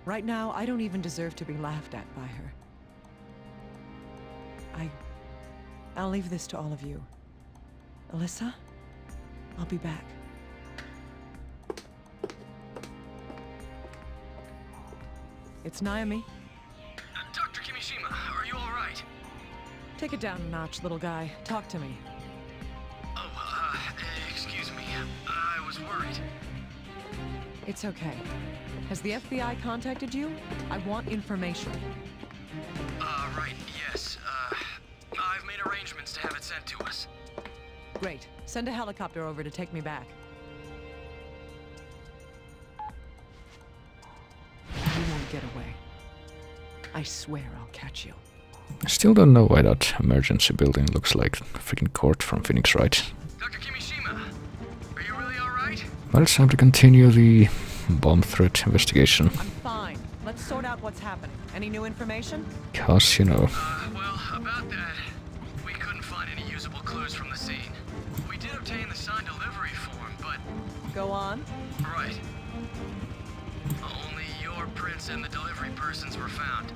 Right now, I don't even deserve to be laughed at by her. I'll leave this to all of you. Alyssa, I'll be back. It's Naomi. Dr. Kimishima, are you all right? Take it down a notch, little guy. Talk to me. Oh, excuse me. I was worried. It's okay. Has the FBI contacted you? I want information. Right, yes. I've made arrangements to have it sent to us. Great. Send a helicopter over to take me back. You won't get away. I swear I'll catch you. I still don't know why that emergency building looks like a freaking court from Phoenix Wright. Dr. Kimishima, are you really alright? But it's time to continue the bomb threat investigation. I'm fine. Let's sort out what's happening. Any new information? Cause, you know, Well, about that, we couldn't find any usable clues from the scene. We did obtain the signed delivery form, but... Go on. Right. Only your prints and the delivery persons were found.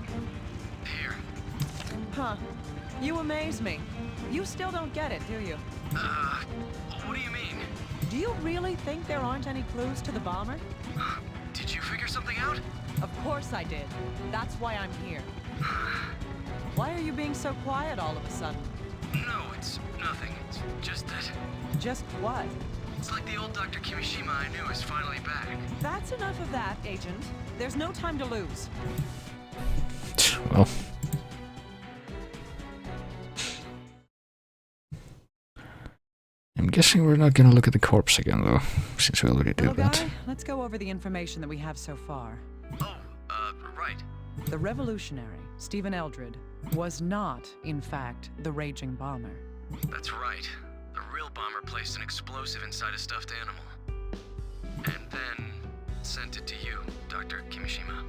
Here. Huh. You amaze me. You still don't get it, do you? What do you mean? Do you really think there aren't any clues to the bomber? Did you figure something out? Of course I did. That's why I'm here. Why are you being so quiet all of a sudden? No, it's nothing. It's just that... Just what? It's like the old Dr. Kimishima I knew is finally back. That's enough of that, Agent. There's no time to lose. well. I'm guessing we're not gonna look at the corpse again, though, since we already did Little that. guy, let's go over the information that we have so far. Right. The revolutionary, Stephen Eldred, was not, in fact, the raging bomber. That's right. The real bomber placed an explosive inside a stuffed animal. And then sent it to you, Dr. Kimishima.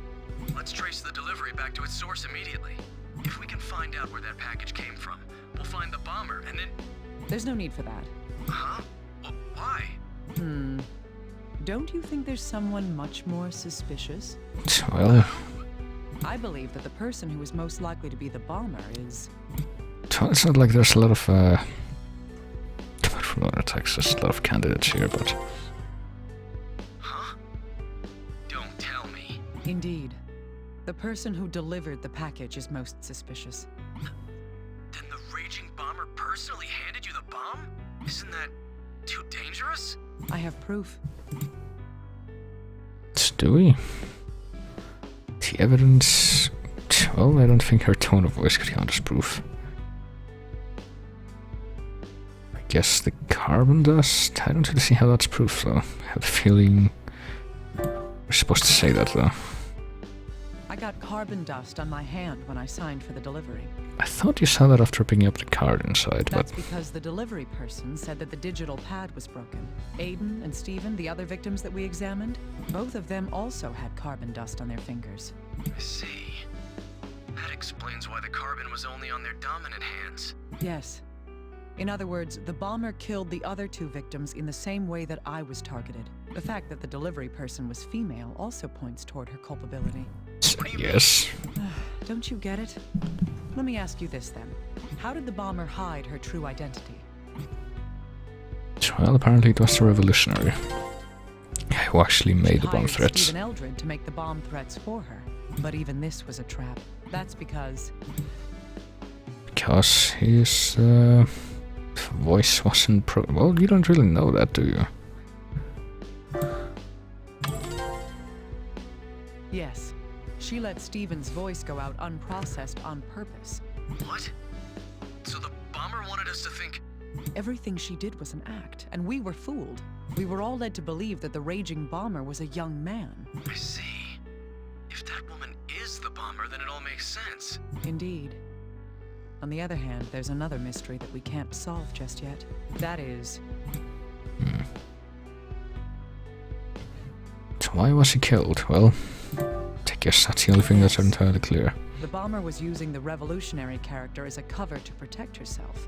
Let's trace the delivery back to its source immediately. If we can find out where that package came from, we'll find the bomber and then... There's no need for that. Huh? Why? Don't you think there's someone much more suspicious? Well... I believe that the person who is most likely to be the bomber is... It's not like there's a lot of, from Texas, a lot of candidates here, but... Huh? Don't tell me. Indeed. The person who delivered the package is most suspicious. Then the raging bomber personally handed you the bomb? Isn't that too dangerous? I have proof. Do we? The evidence... Well, I don't think her tone of voice could count as proof. I guess the carbon dust? I don't really see how that's proof, though. I have a feeling... We're supposed to say that, though. I got carbon dust on my hand when I signed for the delivery. I thought you saw that after picking up the card inside, but... That's because the delivery person said that the digital pad was broken. Aiden and Steven, the other victims that we examined, both of them also had carbon dust on their fingers. I see. That explains why the carbon was only on their dominant hands. Yes. In other words, the bomber killed the other two victims in the same way that I was targeted. The fact that the delivery person was female also points toward her culpability. Yes. Don't you get it? Let me ask you this then. How did the bomber hide her true identity? Well, apparently it was the revolutionary who actually made the bomb hired threats. Stephen Eldred to make the bomb threats for her. But even this was a trap. That's because... Because his voice wasn't well, you don't really know that, do you? Yes. She let Stephen's voice go out unprocessed on purpose. What? So the bomber wanted us to think... Everything she did was an act, and we were fooled. We were all led to believe that the raging bomber was a young man. I see. If that woman is the bomber, then it all makes sense. Indeed. On the other hand, there's another mystery that we can't solve just yet. That is... So why was he killed? Well, I guess that's the only thing that's entirely clear. The bomber was using the revolutionary character as a cover to protect herself.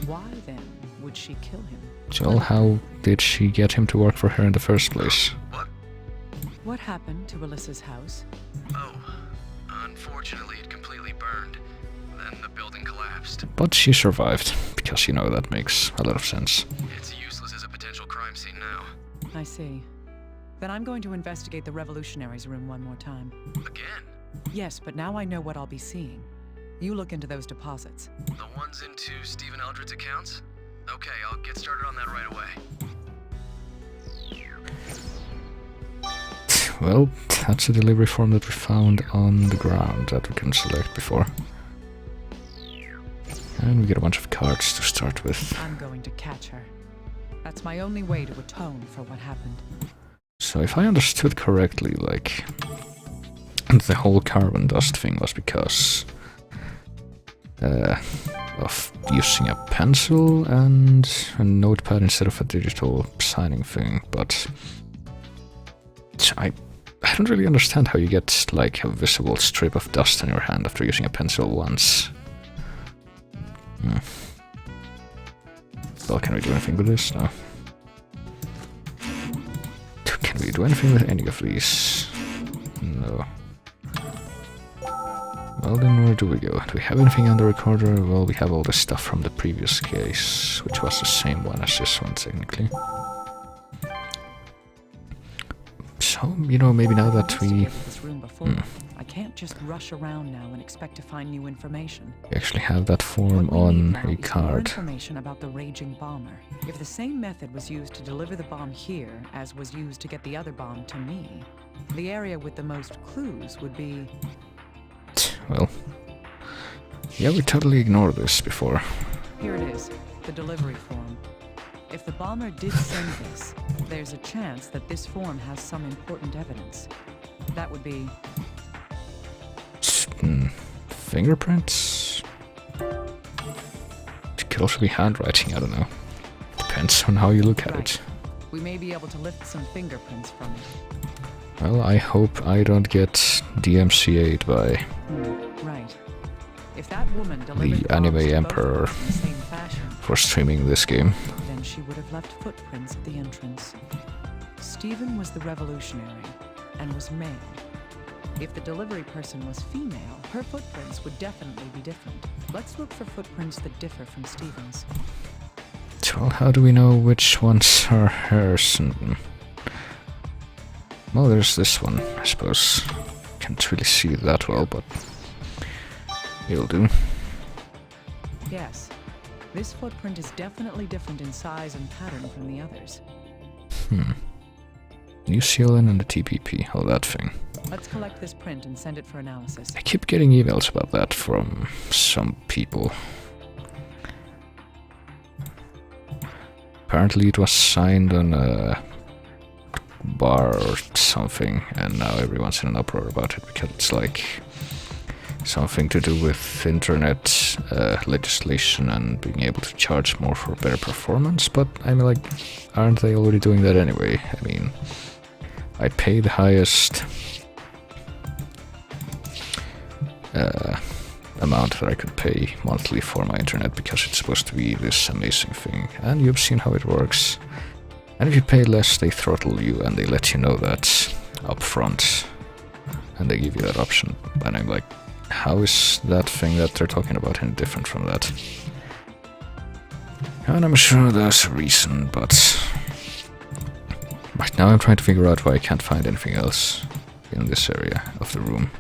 Why, then, would she kill him? So how did she get him to work for her in the first place? What happened to Alyssa's house? Oh, unfortunately it completely burned. Then the building collapsed. But she survived, because, you know, that makes a lot of sense. It's useless as a potential crime scene now. I see. Then I'm going to investigate the revolutionary's room one more time. Again? Yes, but now I know what I'll be seeing. You look into those deposits. The ones into Stephen Eldred's accounts? Okay, I'll get started on that right away. Well, that's a delivery form that we found on the ground that we couldn't select before. And we get a bunch of cards to start with. I'm going to catch her. That's my only way to atone for what happened. So if I understood correctly, like, the whole carbon dust thing was because of using a pencil and a notepad instead of a digital signing thing, but I don't really understand how you get, like, a visible strip of dust on your hand after using a pencil once. Well, can we do anything with this? No. Can we do anything with any of these? No. Well, then where do we go? Do we have anything on the recorder? Well, we have all the stuff from the previous case, which was the same one as this one, technically. So, you know, maybe now that we... I can't just rush around now and expect to find new information. We actually have that form on a More card. information about the raging bomber. If the same method was used to deliver the bomb here as was used to get the other bomb to me, the area with the most clues would be... Well, yeah, we totally ignored this before. Here it is, the delivery form. If the bomber did send this, there's a chance that this form has some important evidence. That would be... Fingerprints? It could also be handwriting, I don't know. Depends on how you look at it. We may be able to lift some fingerprints from it. Well, I hope I don't get DMCA'd by Right. If that woman the Anime Emperor for streaming this game. Then she would have left footprints at the entrance. Stephen was the revolutionary and was male. If the delivery person was female, her footprints would definitely be different. Let's look for footprints that differ from Stephen's. Well, how do we know which ones are hers? Well, there's this one, I suppose. Can't really see it that well, but it'll do. Yes, this footprint is definitely different in size and pattern from the others. New CLN and the TPP, oh that thing. Let's collect this print and send it for analysis. I keep getting emails about that from some people. Apparently it was signed on a bar or something, and now everyone's in an uproar about it because it's like something to do with internet legislation and being able to charge more for better performance, but I mean, like, aren't they already doing that anyway? I mean, I pay the highest amount that I could pay monthly for my internet because it's supposed to be this amazing thing, and you've seen how it works. And if you pay less, they throttle you and they let you know that up front, and they give you that option. And I'm like, how is that thing that they're talking about any different from that? And I'm sure there's a reason, but right now I'm trying to figure out why I can't find anything else in this area of the room.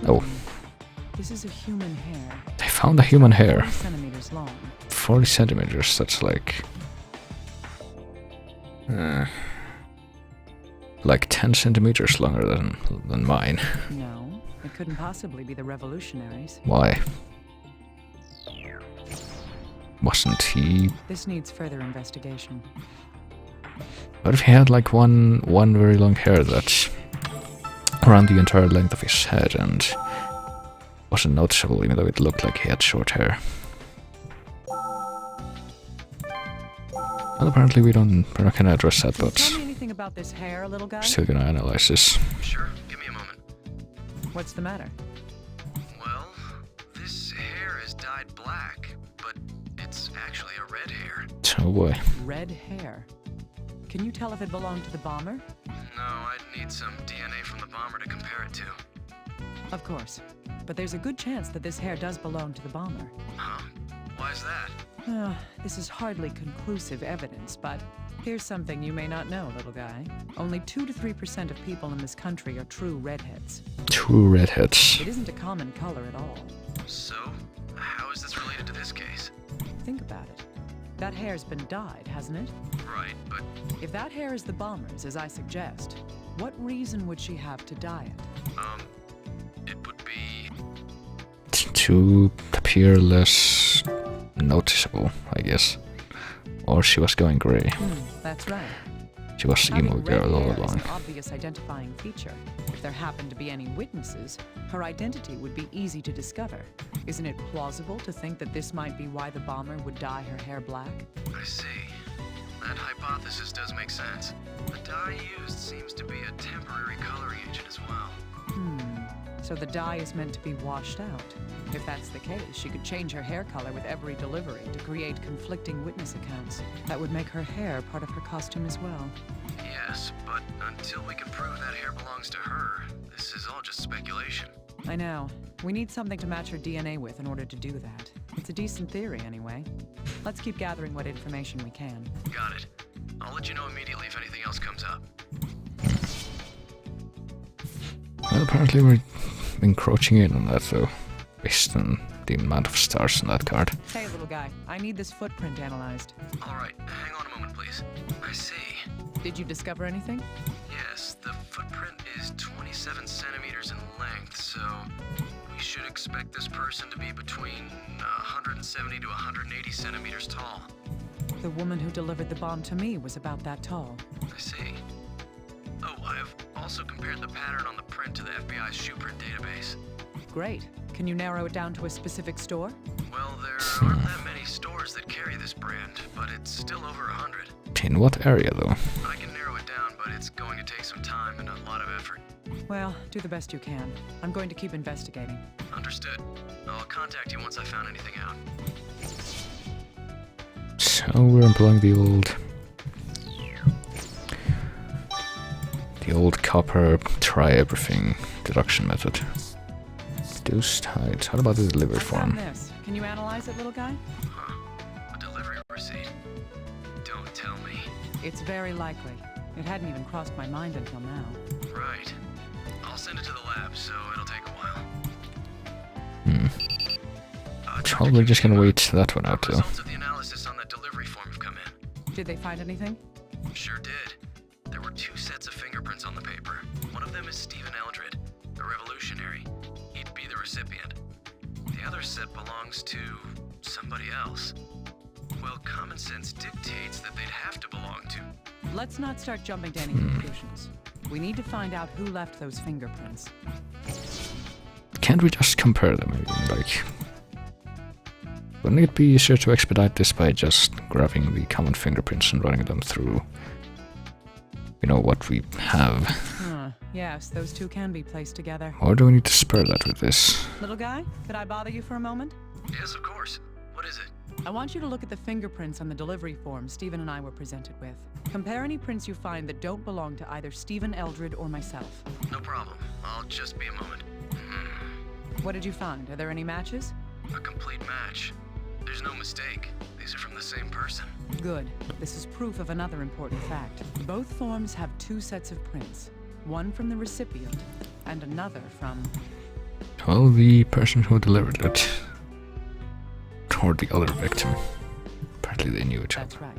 Oh. This is a human hair. They found a human hair. 40 centimeters long. 40 centimeters, that's like 10 centimeters longer than mine. No, it couldn't possibly be the revolutionaries. Why? Wasn't he... This needs further investigation. What if he had like one very long hair that's around the entire length of his head and wasn't noticeable even though it looked like he had short hair? Well, apparently we're not gonna address that, but Tell me anything about this hair, little guy? we're still gonna analyze this. Sure, give me a moment. What's the matter? Well, this hair is dyed black, but it's actually a red hair. Oh boy. Red hair. Can you tell if it belonged to the bomber? No, I'd need some DNA from the bomber to compare it to. Of course. But there's a good chance that this hair does belong to the bomber. Huh. Why's that? This is hardly conclusive evidence, but here's something you may not know, little guy. Only 2 to 3% of people in this country are true redheads. True redheads. It isn't a common color at all. So, how is this related to this case? Think about it. That hair's been dyed, hasn't it? Right, but... If that hair is the bomber's, as I suggest, what reason would she have to dye it? It would be... To appear less noticeable, I guess. Or she was going grey. That's right. She was emo girl all along. An obvious identifying feature. If there happened to be any witnesses, her identity would be easy to discover. Isn't it plausible to think that this might be why the bomber would dye her hair black? I see. That hypothesis does make sense. The dye used seems to be a temporary coloring agent as well. So the dye is meant to be washed out. If that's the case, she could change her hair color with every delivery to create conflicting witness accounts. That would make her hair part of her costume as well. Yes, but until we can prove that hair belongs to her, this is all just speculation. I know. We need something to match her DNA with in order to do that. It's a decent theory, anyway. Let's keep gathering what information we can. Got it. I'll let you know immediately if anything else comes up. Well, apparently we're encroaching in on that, though, based on the amount of stars on that card. Hey, little guy. I need this footprint analyzed. All right, hang on a moment, please. I see. Did you discover anything? Yeah, Yes, the footprint is 27 centimeters in length, so we should expect this person to be between 170 to 180 centimeters tall. The woman who delivered the bomb to me was about that tall. I see. Oh, I've also compared the pattern on the print to the FBI's shoe print database. Great. Can you narrow it down to a specific store? Well, there aren't that many stores that carry this brand, but it's still over 100. In what area, though? I can narrow it down, but it's going to take some time and a lot of effort. Well, do the best you can. I'm going to keep investigating. Understood. I'll contact you once I found anything out. So we're employing the old copper try everything deduction method. Reduced height. How about the delivery form? This. Can you analyze it, little guy? Huh. A delivery receipt? Don't tell me. It's very likely. It hadn't even crossed my mind until now. Right. I'll send it to the lab, so it'll take a while. Probably just gonna wait that one out, though. Results of the analysis on that delivery form have come in. Did they find anything? Sure did. There were 2 sets of fingerprints on the paper. One of them is Stephen Eldred, the revolutionary. He'd be the recipient. The other set belongs to somebody else. Well, common sense dictates that they'd have to belong to. Let's not start jumping to any conclusions. We need to find out who left those fingerprints. Can't we just compare them? Like, wouldn't it be easier to expedite this by just grabbing the common fingerprints and running them through, you know, what we have? Yes, those two can be placed together. Or do we need to spur that with this? Little guy, could I bother you for a moment? Yes, of course. What is it? I want you to look at the fingerprints on the delivery form Stephen and I were presented with. Compare any prints you find that don't belong to either Stephen Eldred or myself. No problem. I'll just be a moment. What did you find? Are there any matches? A complete match. There's no mistake. These are from the same person. Good. This is proof of another important fact. Both forms have 2 sets of prints. One from the recipient, and another from... Well, the person who delivered it. Or the other victim. Apparently they knew each other. That's right.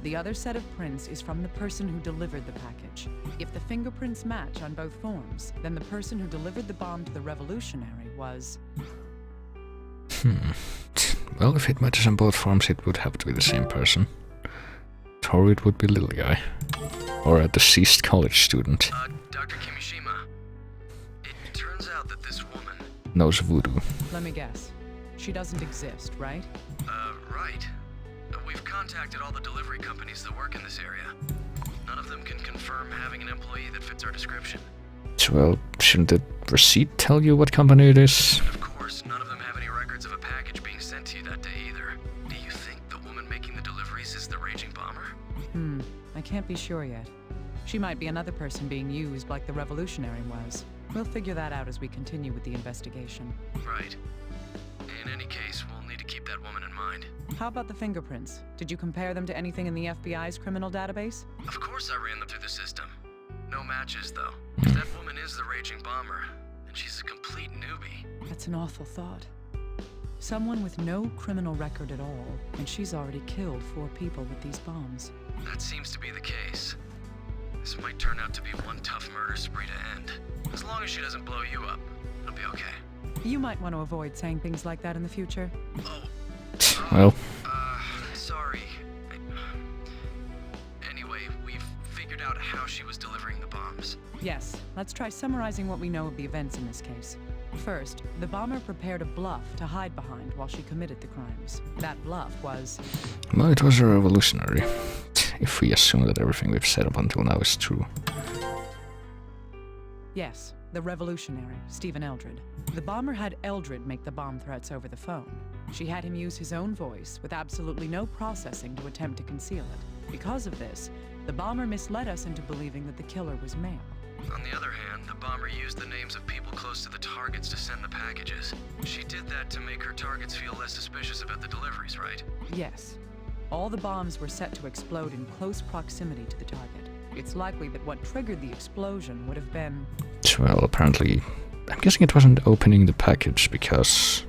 The other set of prints is from the person who delivered the package. If the fingerprints match on both forms, then the person who delivered the bomb to the revolutionary was... Well, if it matches on both forms, it would have to be the same person. Or it would be little guy. Or a deceased college student. Dr. Kimishima, it turns out that this woman... knows voodoo. Let me guess. She doesn't exist, right? Right. We've contacted all the delivery companies that work in this area. None of them can confirm having an employee that fits our description. Well, shouldn't the receipt tell you what company it is? And of course, none of them have any records of a package being sent to you that day either. Do you think the woman making the deliveries is the raging bomber? I can't be sure yet. She might be another person being used like the revolutionary was. We'll figure that out as we continue with the investigation. Right. In any case, we'll need to keep that woman in mind. How about the fingerprints? Did you compare them to anything in the FBI's criminal database? Of course I ran them through the system. No matches, though. If that woman is the raging bomber, then she's a complete newbie. That's an awful thought. Someone with no criminal record at all, and she's already killed 4 people with these bombs. That seems to be the case. This might turn out to be one tough murder spree to end. As long as she doesn't blow you up, it'll be okay. You might want to avoid saying things like that in the future. Well. Sorry. Anyway, we've figured out how she was delivering the bombs. Yes, let's try summarizing what we know of the events in this case. First, the bomber prepared a bluff to hide behind while she committed the crimes. That bluff was... Well, it was a revolutionary. If we assume that everything we've said up until now is true. Yes, the revolutionary, Stephen Eldred. The bomber had Eldred make the bomb threats over the phone. She had him use his own voice with absolutely no processing to attempt to conceal it. Because of this, the bomber misled us into believing that the killer was male. On the other hand, the bomber used the names of people close to the targets to send the packages. She did that to make her targets feel less suspicious about the deliveries, right? Yes. All the bombs were set to explode in close proximity to the target. It's likely that what triggered the explosion would have been... Well, apparently... I'm guessing it wasn't opening the package because...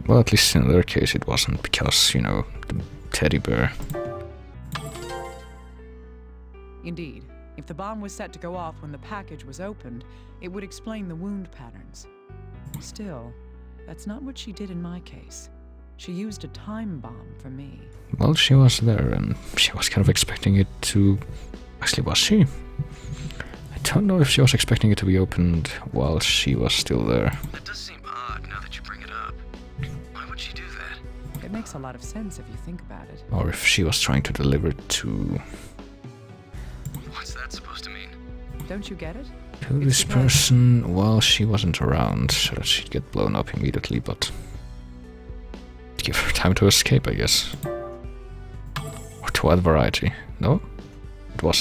well, at least in their case it wasn't because, you know, the teddy bear. Indeed. If the bomb was set to go off when the package was opened, it would explain the wound patterns. Still, that's not what she did in my case. She used a time bomb for me. Well, she was there, and she was kind of expecting it to... Actually, was she? I don't know if she was expecting it to be opened while she was still there. That does seem odd now that you bring it up. Why would she do that? It makes a lot of sense if you think about it. Or if she was trying to deliver it to... What's that supposed to mean? Don't you get it? To this person while she wasn't around, so that she'd get blown up immediately, but... give her time to escape, I guess. Or to add variety. No? It wasn't.